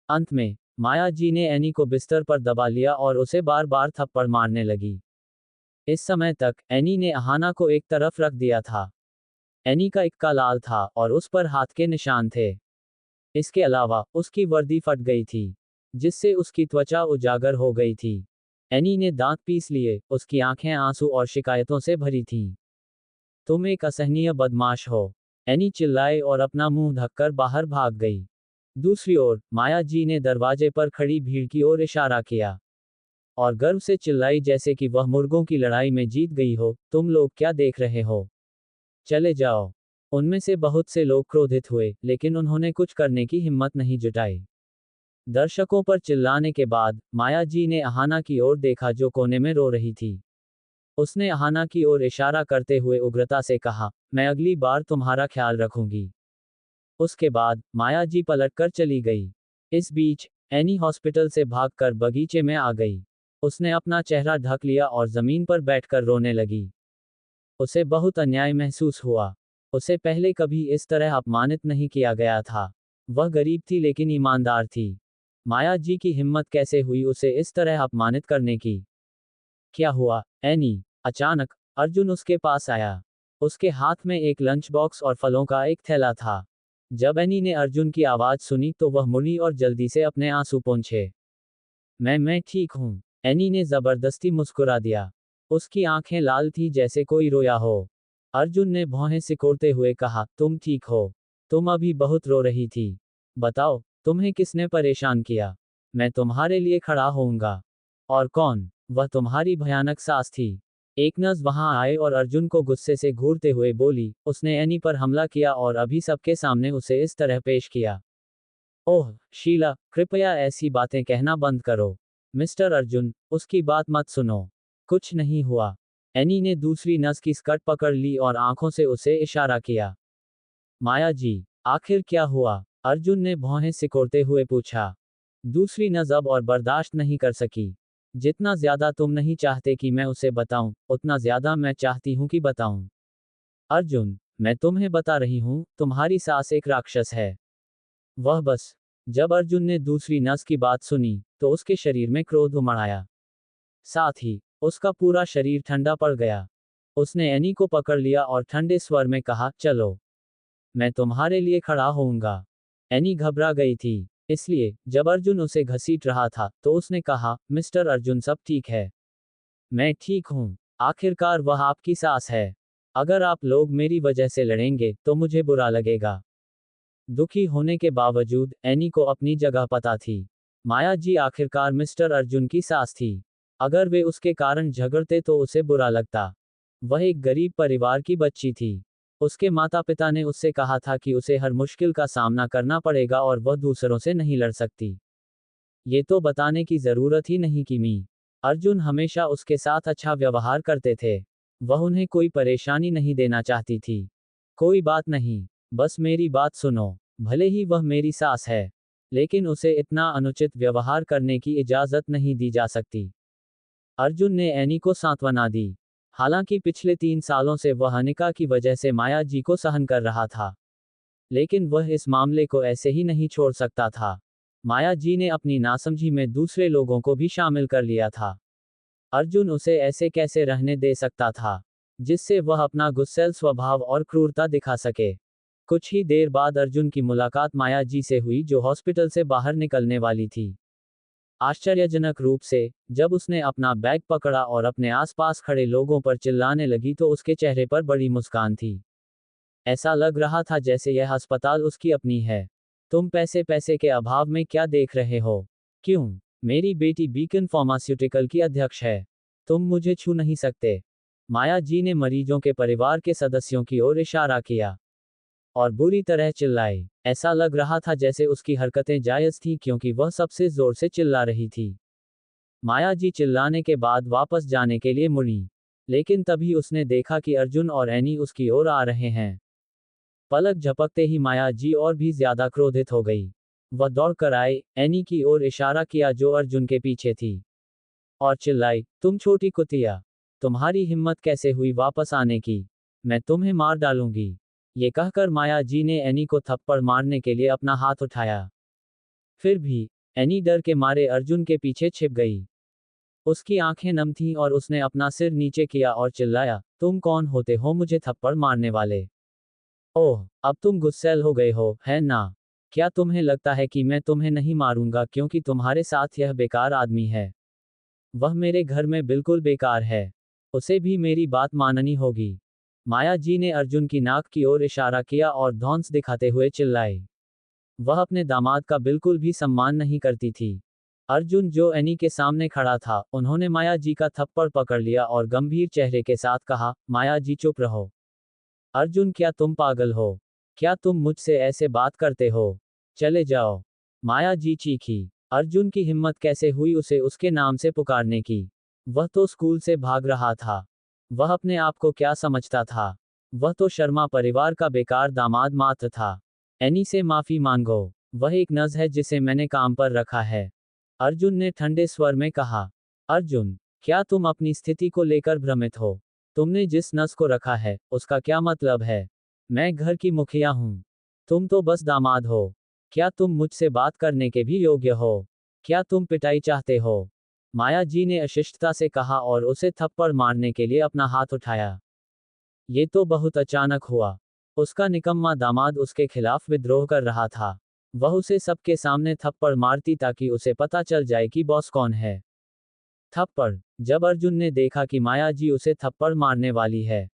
Speaker 1: अंत में माया जी ने एनी को बिस्तर पर दबा लिया और उसे बार बार थप्पड़ मारने लगी। इस समय तक एनी ने अहाना को एक तरफ रख दिया था। एनी का इक्का लाल था और उस पर हाथ के निशान थे। इसके अलावा उसकी वर्दी फट गई थी, जिससे उसकी त्वचा उजागर हो गई थी। एनी ने दांत पीस लिए, उसकी आंखें आंसू और शिकायतों से भरी थीं। तुम एक असहनीय बदमाश हो। एनी चिल्लाए और अपना मुंह ढककर बाहर भाग गई। दूसरी ओर माया जी ने दरवाजे पर खड़ी भीड़ की ओर इशारा किया और गर्व से चिल्लाई जैसे कि वह मुर्गों की लड़ाई में जीत गई हो, तुम लोग क्या देख रहे हो? चले जाओ। उनमें से बहुत से लोग क्रोधित हुए, लेकिन उन्होंने कुछ करने की हिम्मत नहीं जुटाई। दर्शकों पर चिल्लाने के बाद माया जी ने अहाना की ओर देखा जो कोने में रो रही थी। उसने अहाना की ओर इशारा करते हुए उग्रता से कहा, मैं अगली बार तुम्हारा ख्याल रखूंगी। उसके बाद माया जी पलटकर चली गई। इस बीच एनी हॉस्पिटल से भागकर बगीचे में आ गई। उसने अपना चेहरा ढक लिया और जमीन पर बैठकर रोने लगी। उसे बहुत अन्याय महसूस हुआ। उसे पहले कभी इस तरह अपमानित नहीं किया गया था। वह गरीब थी लेकिन ईमानदार थी। माया जी की हिम्मत कैसे हुई उसे इस तरह अपमानित करने की? क्या हुआ, एनी? अचानक अर्जुन उसके पास आया। उसके हाथ में एक लंच बॉक्स और फलों का एक थैला था। जब एनी ने अर्जुन की आवाज सुनी तो वह मुड़ी और जल्दी से अपने आंसू पोंछे। मैं ठीक हूँ। एनी ने जबरदस्ती मुस्कुरा दिया। उसकी आंखें लाल थी जैसे कोई रोया हो। अर्जुन ने भौहें सिकोड़ते हुए कहा, तुम ठीक हो? तुम अभी बहुत रो रही थी। बताओ, तुम्हें किसने परेशान किया? मैं तुम्हारे लिए खड़ा होऊंगा। और कौन? वह तुम्हारी भयानक सास थी। एक नर्स वहां आए और अर्जुन को गुस्से से घूरते हुए बोली, उसने एनी पर हमला किया और अभी सबके सामने उसे इस तरह पेश किया। ओह शीला, कृपया ऐसी बातें कहना बंद करो। मिस्टर अर्जुन, उसकी बात मत सुनो। कुछ नहीं हुआ। एनी ने दूसरी नस की स्कर्ट पकड़ ली और आंखों से उसे इशारा किया। माया जी, आखिर क्या हुआ? अर्जुन ने भौहें सिकोड़ते हुए पूछा। दूसरी नस अब और बर्दाश्त नहीं कर सकी। जितना ज्यादा तुम नहीं चाहते कि मैं उसे बताऊं, उतना ज्यादा मैं चाहती हूं कि बताऊं। अर्जुन, मैं तुम्हें बता रही हूं, तुम्हारी सास एक राक्षस है। वह बस। जब अर्जुन ने दूसरी नस की बात सुनी तो उसके शरीर में क्रोध उमड़ आया। साथ ही उसका पूरा शरीर ठंडा पड़ गया। उसने एनी को पकड़ लिया और ठंडे स्वर में कहा, चलो, मैं तुम्हारे लिए खड़ा होऊंगा। एनी घबरा गई थी। इसलिए जब अर्जुन उसे घसीट रहा था तो उसने कहा, मिस्टर अर्जुन, सब ठीक है। मैं ठीक हूँ। आखिरकार वह आपकी सास है। अगर आप लोग मेरी वजह से लड़ेंगे तो मुझे बुरा लगेगा। दुखी होने के बावजूद एनी को अपनी जगह पता थी। माया जी आखिरकार मिस्टर अर्जुन की सास थी। अगर वे उसके कारण झगड़ते तो उसे बुरा लगता। वह एक गरीब परिवार की बच्ची थी। उसके माता पिता ने उससे कहा था कि उसे हर मुश्किल का सामना करना पड़ेगा और वह दूसरों से नहीं लड़ सकती। ये तो बताने की जरूरत ही नहीं कि अर्जुन हमेशा उसके साथ अच्छा व्यवहार करते थे। वह उन्हें कोई परेशानी नहीं देना चाहती थी। कोई बात नहीं, बस मेरी बात सुनो। भले ही वह मेरी सास है, लेकिन उसे इतना अनुचित व्यवहार करने की इजाजत नहीं दी जा सकती। अर्जुन ने एनी को सांत्वना दी। हालांकि पिछले 3 सालों से वह अनिका की वजह से माया जी को सहन कर रहा था, लेकिन वह इस मामले को ऐसे ही नहीं छोड़ सकता था। माया जी ने अपनी नासमझी में दूसरे लोगों को भी शामिल कर लिया था। अर्जुन उसे ऐसे कैसे रहने दे सकता था, जिससे वह अपना गुस्सैल स्वभाव और क्रूरता दिखा सके। कुछ ही देर बाद अर्जुन की मुलाकात माया जी से हुई, जो हॉस्पिटल से बाहर निकलने वाली थी। आश्चर्यजनक रूप से, जब उसने अपना बैग पकड़ा और अपने आसपास खड़े लोगों पर चिल्लाने लगी तो उसके चेहरे पर बड़ी मुस्कान थी। ऐसा लग रहा था जैसे यह अस्पताल उसकी अपनी है। तुम पैसे पैसे के अभाव में क्या देख रहे हो? क्यों? मेरी बेटी बीकन फार्मास्यूटिकल की अध्यक्ष है। तुम मुझे छू नहीं सकते। माया जी ने मरीजों के परिवार के सदस्यों की ओर इशारा किया और बुरी तरह चिल्लाई। ऐसा लग रहा था जैसे उसकी हरकतें जायज थीं क्योंकि वह सबसे जोर से चिल्ला रही थी। माया जी चिल्लाने के बाद वापस जाने के लिए मुड़ी, लेकिन तभी उसने देखा कि अर्जुन और एनी उसकी ओर आ रहे हैं। पलक झपकते ही माया जी और भी ज्यादा क्रोधित हो गई। वह दौड़कर आए, एनी की ओर इशारा किया जो अर्जुन के पीछे थी, और चिल्लाई, तुम छोटी कुतिया, तुम्हारी हिम्मत कैसे हुई वापस आने की? मैं तुम्हें मार डालूंगी। ये कहकर माया जी ने एनी को थप्पड़ मारने के लिए अपना हाथ उठाया। फिर भी एनी डर के मारे अर्जुन के पीछे छिप गई। उसकी आंखें नम थीं और उसने अपना सिर नीचे किया और चिल्लाया, तुम कौन होते हो मुझे थप्पड़ मारने वाले? ओह, अब तुम गुस्सैल हो गए हो, है ना? क्या तुम्हें लगता है कि मैं तुम्हें नहीं मारूंगा क्योंकि तुम्हारे साथ यह बेकार आदमी है? वह मेरे घर में बिल्कुल बेकार है। उसे भी मेरी बात माननी होगी। माया जी ने अर्जुन की नाक की ओर इशारा किया और धौंस दिखाते हुए चिल्लाई। वह अपने दामाद का बिल्कुल भी सम्मान नहीं करती थी। अर्जुन जो एनी के सामने खड़ा था, उन्होंने माया जी का थप्पड़ पकड़ लिया और गंभीर चेहरे के साथ कहा, माया जी चुप रहो। अर्जुन, क्या तुम पागल हो? क्या तुम मुझसे ऐसे बात करते हो? चले जाओ। माया जी चीखी। अर्जुन की हिम्मत कैसे हुई उसे उसके नाम से पुकारने की? वह तो स्कूल से भाग रहा था। वह अपने आप को क्या समझता था? वह तो शर्मा परिवार का बेकार दामाद मात्र था। एनी से माफी मांगो। वह एक नज है जिसे मैंने काम पर रखा है। अर्जुन ने ठंडे स्वर में कहा। अर्जुन, क्या तुम अपनी स्थिति को लेकर भ्रमित हो? तुमने जिस नस को रखा है, उसका क्या मतलब है? मैं घर की मुखिया हूं। तुम तो बस दामाद हो। क्या तुम मुझसे बात करने के भी योग्य हो? क्या तुम पिटाई चाहते हो? माया जी ने अशिष्टता से कहा और उसे थप्पड़ मारने के लिए अपना हाथ उठाया। ये तो बहुत अचानक हुआ। उसका निकम्मा दामाद उसके खिलाफ विद्रोह कर रहा था। वह उसे सबके सामने थप्पड़ मारती ताकि उसे पता चल जाए कि बॉस कौन है। थप्पड़। जब अर्जुन ने देखा कि माया जी उसे थप्पड़ मारने वाली है,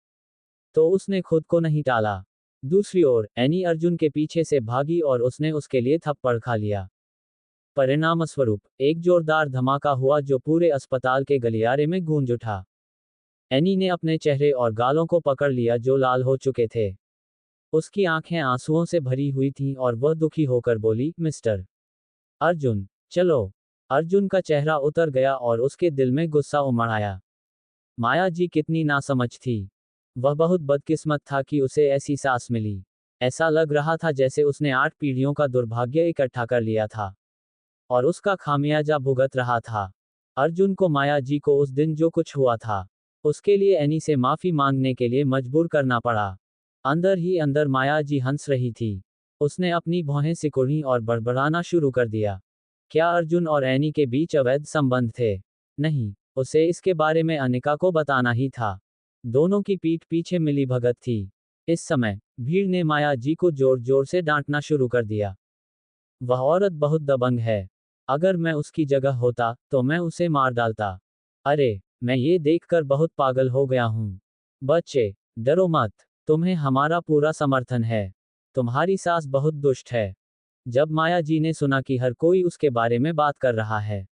Speaker 1: तो उसने खुद को नहीं टाला। दूसरी ओर एनी अर्जुन के पीछे से भागी और उसने उसके लिए थप्पड़ खा लिया। परिणामस्वरूप एक जोरदार धमाका हुआ जो पूरे अस्पताल के गलियारे में गूंज उठा। एनी ने अपने चेहरे और गालों को पकड़ लिया जो लाल हो चुके थे। उसकी आंखें आंसुओं से भरी हुई थीं और वह दुखी होकर बोली, मिस्टर अर्जुन, चलो। अर्जुन का चेहरा उतर गया और उसके दिल में गुस्सा उमड़ आया। माया जी कितनी नासमझ थी। वह बहुत बदकिस्मत था कि उसे ऐसी सास मिली। ऐसा लग रहा था जैसे उसने 8 पीढ़ियों का दुर्भाग्य इकट्ठा कर लिया था और उसका खामियाजा भुगत रहा था। अर्जुन को माया जी को उस दिन जो कुछ हुआ था, उसके लिए एनी से माफी मांगने के लिए मजबूर करना पड़ा। अंदर ही अंदर माया जी हंस रही थी। उसने अपनी भौहें सिकुड़ी और बड़बड़ाना शुरू कर दिया। क्या अर्जुन और एनी के बीच अवैध संबंध थे? नहीं, उसे इसके बारे में अनिका को बताना ही था। दोनों की पीठ पीछे मिलीभगत थी। इस समय भीड़ ने माया जी को जोर जोर से डांटना शुरू कर दिया। वह औरत बहुत दबंग है। अगर मैं उसकी जगह होता तो मैं उसे मार डालता। अरे, मैं ये देखकर बहुत पागल हो गया हूँ। बच्चे, डरो मत। तुम्हें हमारा पूरा समर्थन है। तुम्हारी सास बहुत दुष्ट है। जब माया जी ने सुना कि हर कोई उसके बारे में बात कर रहा है,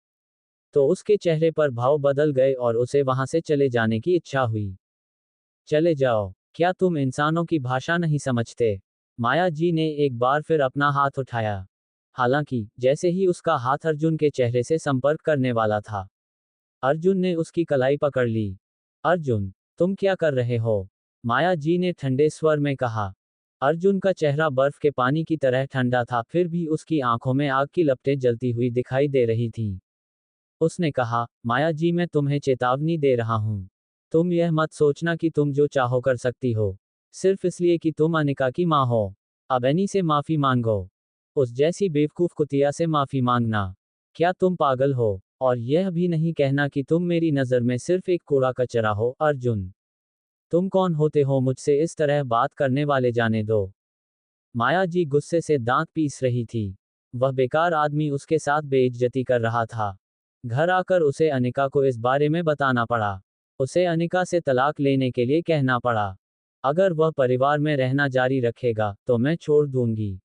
Speaker 1: तो उसके चेहरे पर भाव बदल गए और उसे वहां से चले जाने की इच्छा हुई। चले जाओ, क्या तुम इंसानों की भाषा नहीं समझते? माया जी ने एक बार फिर अपना हाथ उठाया। हालांकि जैसे ही उसका हाथ अर्जुन के चेहरे से संपर्क करने वाला था, अर्जुन ने उसकी कलाई पकड़ ली। अर्जुन, तुम क्या कर रहे हो? माया जी ने ठंडे स्वर में कहा। अर्जुन का चेहरा बर्फ के पानी की तरह ठंडा था, फिर भी उसकी आंखों में आग की लपटें जलती हुई दिखाई दे रही थीं। उसने कहा, माया जी, मैं तुम्हें चेतावनी दे रहा हूं। तुम यह मत सोचना कि तुम जो चाहो कर सकती हो, सिर्फ इसलिए कि तुम अनिका की माँ हो। अब एनी से माफी मांगो। उस जैसी बेवकूफ कुतिया से माफी मांगना। क्या तुम पागल हो? और यह भी नहीं कहना कि तुम मेरी नज़र में सिर्फ एक कूड़ा कचरा हो। अर्जुन, तुम कौन होते हो मुझसे इस तरह बात करने वाले? जाने दो। माया जी गुस्से से दांत पीस रही थी। वह बेकार आदमी उसके साथ बेइज्जती कर रहा था। घर आकर उसे अनिका को इस बारे में बताना पड़ा। उसे अनिका से तलाक लेने के लिए कहना पड़ा। अगर वह परिवार में रहना जारी रखेगा तो मैं छोड़ दूंगी।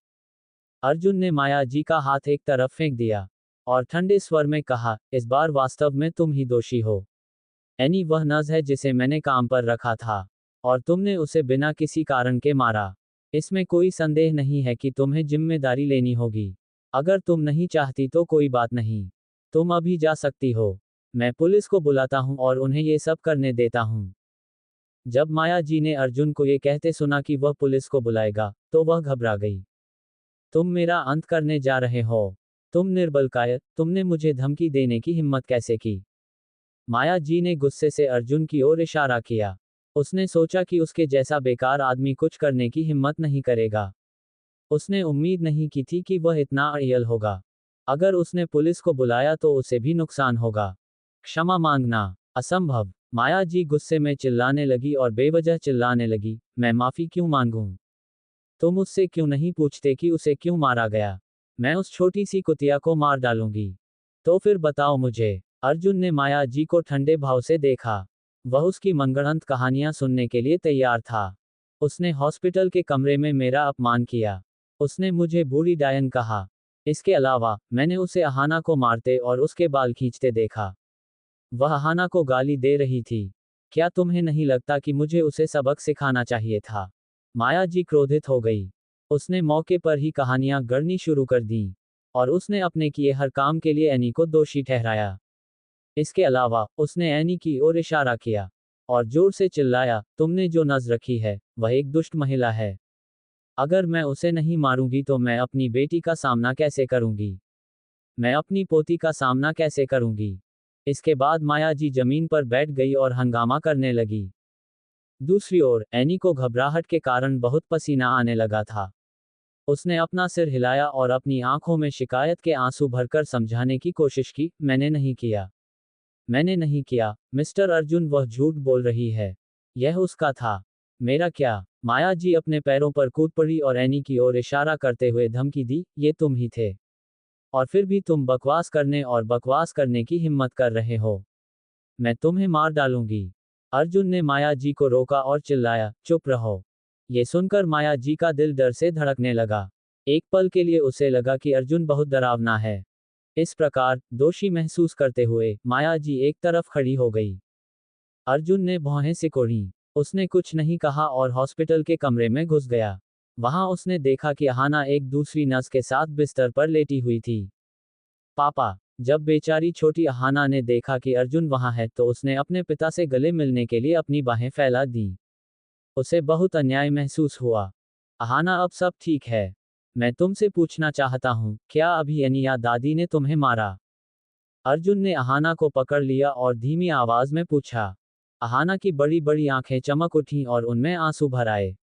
Speaker 1: अर्जुन ने माया जी का हाथ एक तरफ फेंक दिया और ठंडे स्वर में कहा, इस बार वास्तव में तुम ही दोषी हो। एनी वह नर्स है जिसे मैंने काम पर रखा था, और तुमने उसे बिना किसी कारण के मारा। इसमें कोई संदेह नहीं है कि तुम्हें जिम्मेदारी लेनी होगी। अगर तुम नहीं चाहती तो कोई बात नहीं, तुम अभी जा सकती हो। मैं पुलिस को बुलाता हूं और उन्हें ये सब करने देता हूं। जब माया जी ने अर्जुन को ये कहते सुना कि वह पुलिस को बुलाएगा, तो वह घबरा गई। तुम मेरा अंत करने जा रहे हो। तुम निर्बल कायर, तुमने मुझे धमकी देने की हिम्मत कैसे की? माया जी ने गुस्से से अर्जुन की ओर इशारा किया। उसने सोचा कि उसके जैसा बेकार आदमी कुछ करने की हिम्मत नहीं करेगा। उसने उम्मीद नहीं की थी कि वह इतना अड़ियल होगा। अगर उसने पुलिस को बुलाया तो उसे भी नुकसान होगा। क्षमा मांगना असंभव। माया जी गुस्से में चिल्लाने लगी और बेवजह चिल्लाने लगी, मैं माफी क्यों मांगूं? तुम उससे क्यों नहीं पूछते कि उसे क्यों मारा गया? मैं उस छोटी सी कुतिया को मार डालूंगी। तो फिर बताओ मुझे। अर्जुन ने माया जी को ठंडे भाव से देखा। वह उसकी मनगढ़ंत कहानियां सुनने के लिए तैयार था। उसने हॉस्पिटल के कमरे में मेरा अपमान किया। उसने मुझे बूढ़ी डायन कहा। इसके अलावा मैंने उसे अहाना को मारते और उसके बाल खींचते देखा। वह अहाना को गाली दे रही थी। क्या तुम्हें नहीं लगता कि मुझे उसे सबक सिखाना चाहिए था? माया जी क्रोधित हो गई। उसने मौके पर ही कहानियां गढ़नी शुरू कर दी, और उसने अपने किए हर काम के लिए एनी को दोषी ठहराया। इसके अलावा उसने एनी की ओर इशारा किया और जोर से चिल्लाया, तुमने जो नज़ रखी है वह एक दुष्ट महिला है। अगर मैं उसे नहीं मारूंगी तो मैं अपनी बेटी का सामना कैसे करूंगी? मैं अपनी पोती का सामना कैसे करूंगी? इसके बाद माया जी जमीन पर बैठ गई और हंगामा करने लगी। दूसरी ओर एनी को घबराहट के कारण बहुत पसीना आने लगा था। उसने अपना सिर हिलाया और अपनी आंखों में शिकायत के आंसू भरकर समझाने की कोशिश की, मैंने नहीं किया। मैंने नहीं किया, मिस्टर अर्जुन, वह झूठ बोल रही है। यह उसका था। मेरा क्या? माया जी अपने पैरों पर कूद पड़ी और एनी की ओर इशारा करते हुए धमकी दी, ये तुम ही थे। और फिर भी तुम बकवास करने और बकवास करने की हिम्मत कर रहे हो। मैं तुम्हें मार डालूंगी। अर्जुन ने माया जी को रोका और चिल्लाया, चुप रहो। ये सुनकर माया जी का दिल डर से धड़कने लगा। एक पल के लिए उसे लगा कि अर्जुन बहुत डरावना है। इस प्रकार दोषी महसूस करते हुए माया जी एक तरफ खड़ी हो गई। अर्जुन ने भौहें सिकोड़ी। उसने कुछ नहीं कहा और हॉस्पिटल के कमरे में घुस गया। वहां उसने देखा कि अहाना एक दूसरी नर्स के साथ बिस्तर पर लेटी हुई थी। पापा। जब बेचारी छोटी अहाना ने देखा कि अर्जुन वहां है तो उसने अपने पिता से गले मिलने के लिए अपनी बाहें फैला दी। उसे बहुत अन्याय महसूस हुआ। अहाना, अब सब ठीक है। मैं तुमसे पूछना चाहता हूँ, क्या अभी एनी या दादी ने तुम्हें मारा? अर्जुन ने अहाना को पकड़ लिया और धीमी आवाज में पूछा। अहाना की बड़ी बड़ी आंखें चमक उठीं और उनमें आंसू भर आए।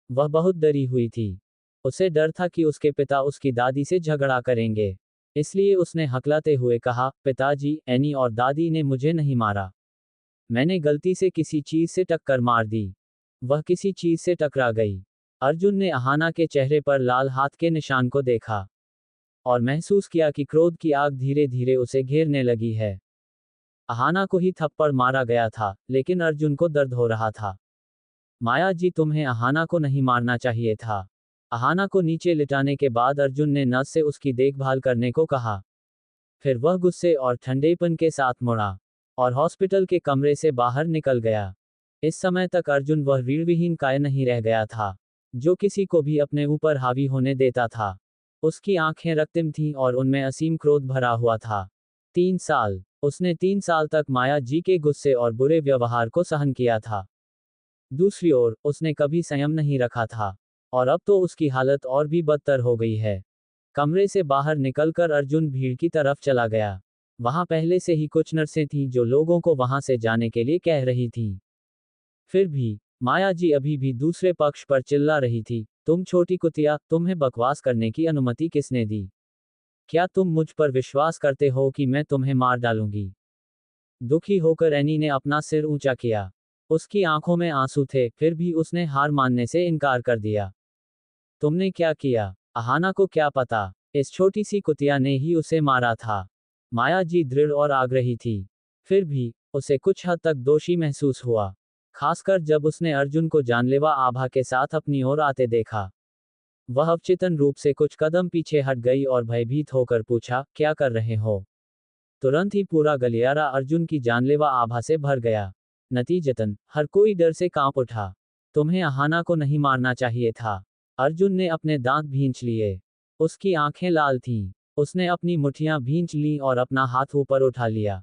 Speaker 1: वह बहुत डरी हुई थी। उसे डर था कि उसके पिता उसकी दादी से झगड़ा करेंगे, इसलिए उसने हकलाते हुए कहा, पिताजी, एनी और दादी ने मुझे नहीं मारा। मैंने गलती से किसी चीज से टक्कर मार दी। वह किसी चीज से टकरा गई। अर्जुन ने अहाना के चेहरे पर लाल हाथ के निशान को देखा और महसूस किया कि क्रोध की आग धीरे धीरे उसे घेरने लगी है। अहाना को ही थप्पड़ मारा गया था, लेकिन अर्जुन को दर्द हो रहा था। माया जी, तुम्हें अहाना को नहीं मारना चाहिए था। अहाना को नीचे लिटाने के बाद अर्जुन ने नर्स से उसकी देखभाल करने को कहा। फिर वह गुस्से और ठंडेपन के साथ मुड़ा और हॉस्पिटल के कमरे से बाहर निकल गया। इस समय तक अर्जुन वह रीढ़विहीन काय नहीं रह गया था, जो किसी को भी अपने ऊपर हावी होने देता था। उसकी आंखें रक्तिम थीं और उनमें असीम क्रोध भरा हुआ था। 3 साल। उसने 3 साल तक माया जी के गुस्से और बुरे व्यवहार को सहन किया था। दूसरी ओर, उसने कभी संयम नहीं रखा था, और अब तो उसकी हालत और भी बदतर हो गई है। कमरे से बाहर निकलकर अर्जुन भीड़ की तरफ चला गया। वहां पहले से ही कुछ नर्सें थीं जो लोगों को वहां से जाने के लिए कह रही थीं। फिर भी माया जी अभी भी दूसरे पक्ष पर चिल्ला रही थी, तुम छोटी कुतिया, तुम्हें बकवास करने की अनुमति किसने दी? क्या तुम मुझ पर विश्वास करते हो कि मैं तुम्हें मार डालूंगी? दुखी होकर एनी ने अपना सिर ऊंचा किया। उसकी आंखों में आंसू थे, फिर भी उसने हार मानने से इनकार कर दिया। तुमने क्या किया? अहाना को क्या पता? इस छोटी सी कुतिया ने ही उसे मारा था। माया जी दृढ़ और आग्रही थी। फिर भी उसे कुछ हद तक दोषी महसूस हुआ, खासकर जब उसने अर्जुन को जानलेवा आभा के साथ अपनी ओर आते देखा। वह अवचेतन रूप से कुछ कदम पीछे हट गई और भयभीत होकर पूछा, क्या कर रहे हो? तुरंत ही पूरा गलियारा अर्जुन की जानलेवा आभा से भर गया। नतीजतन हर कोई डर से कांप उठा। तुम्हें अहाना को नहीं मारना चाहिए था। अर्जुन ने अपने दांत भींच लिए। उसकी आंखें लाल थीं। उसने अपनी मुट्ठियां भींच लीं और अपना हाथ ऊपर उठा लिया।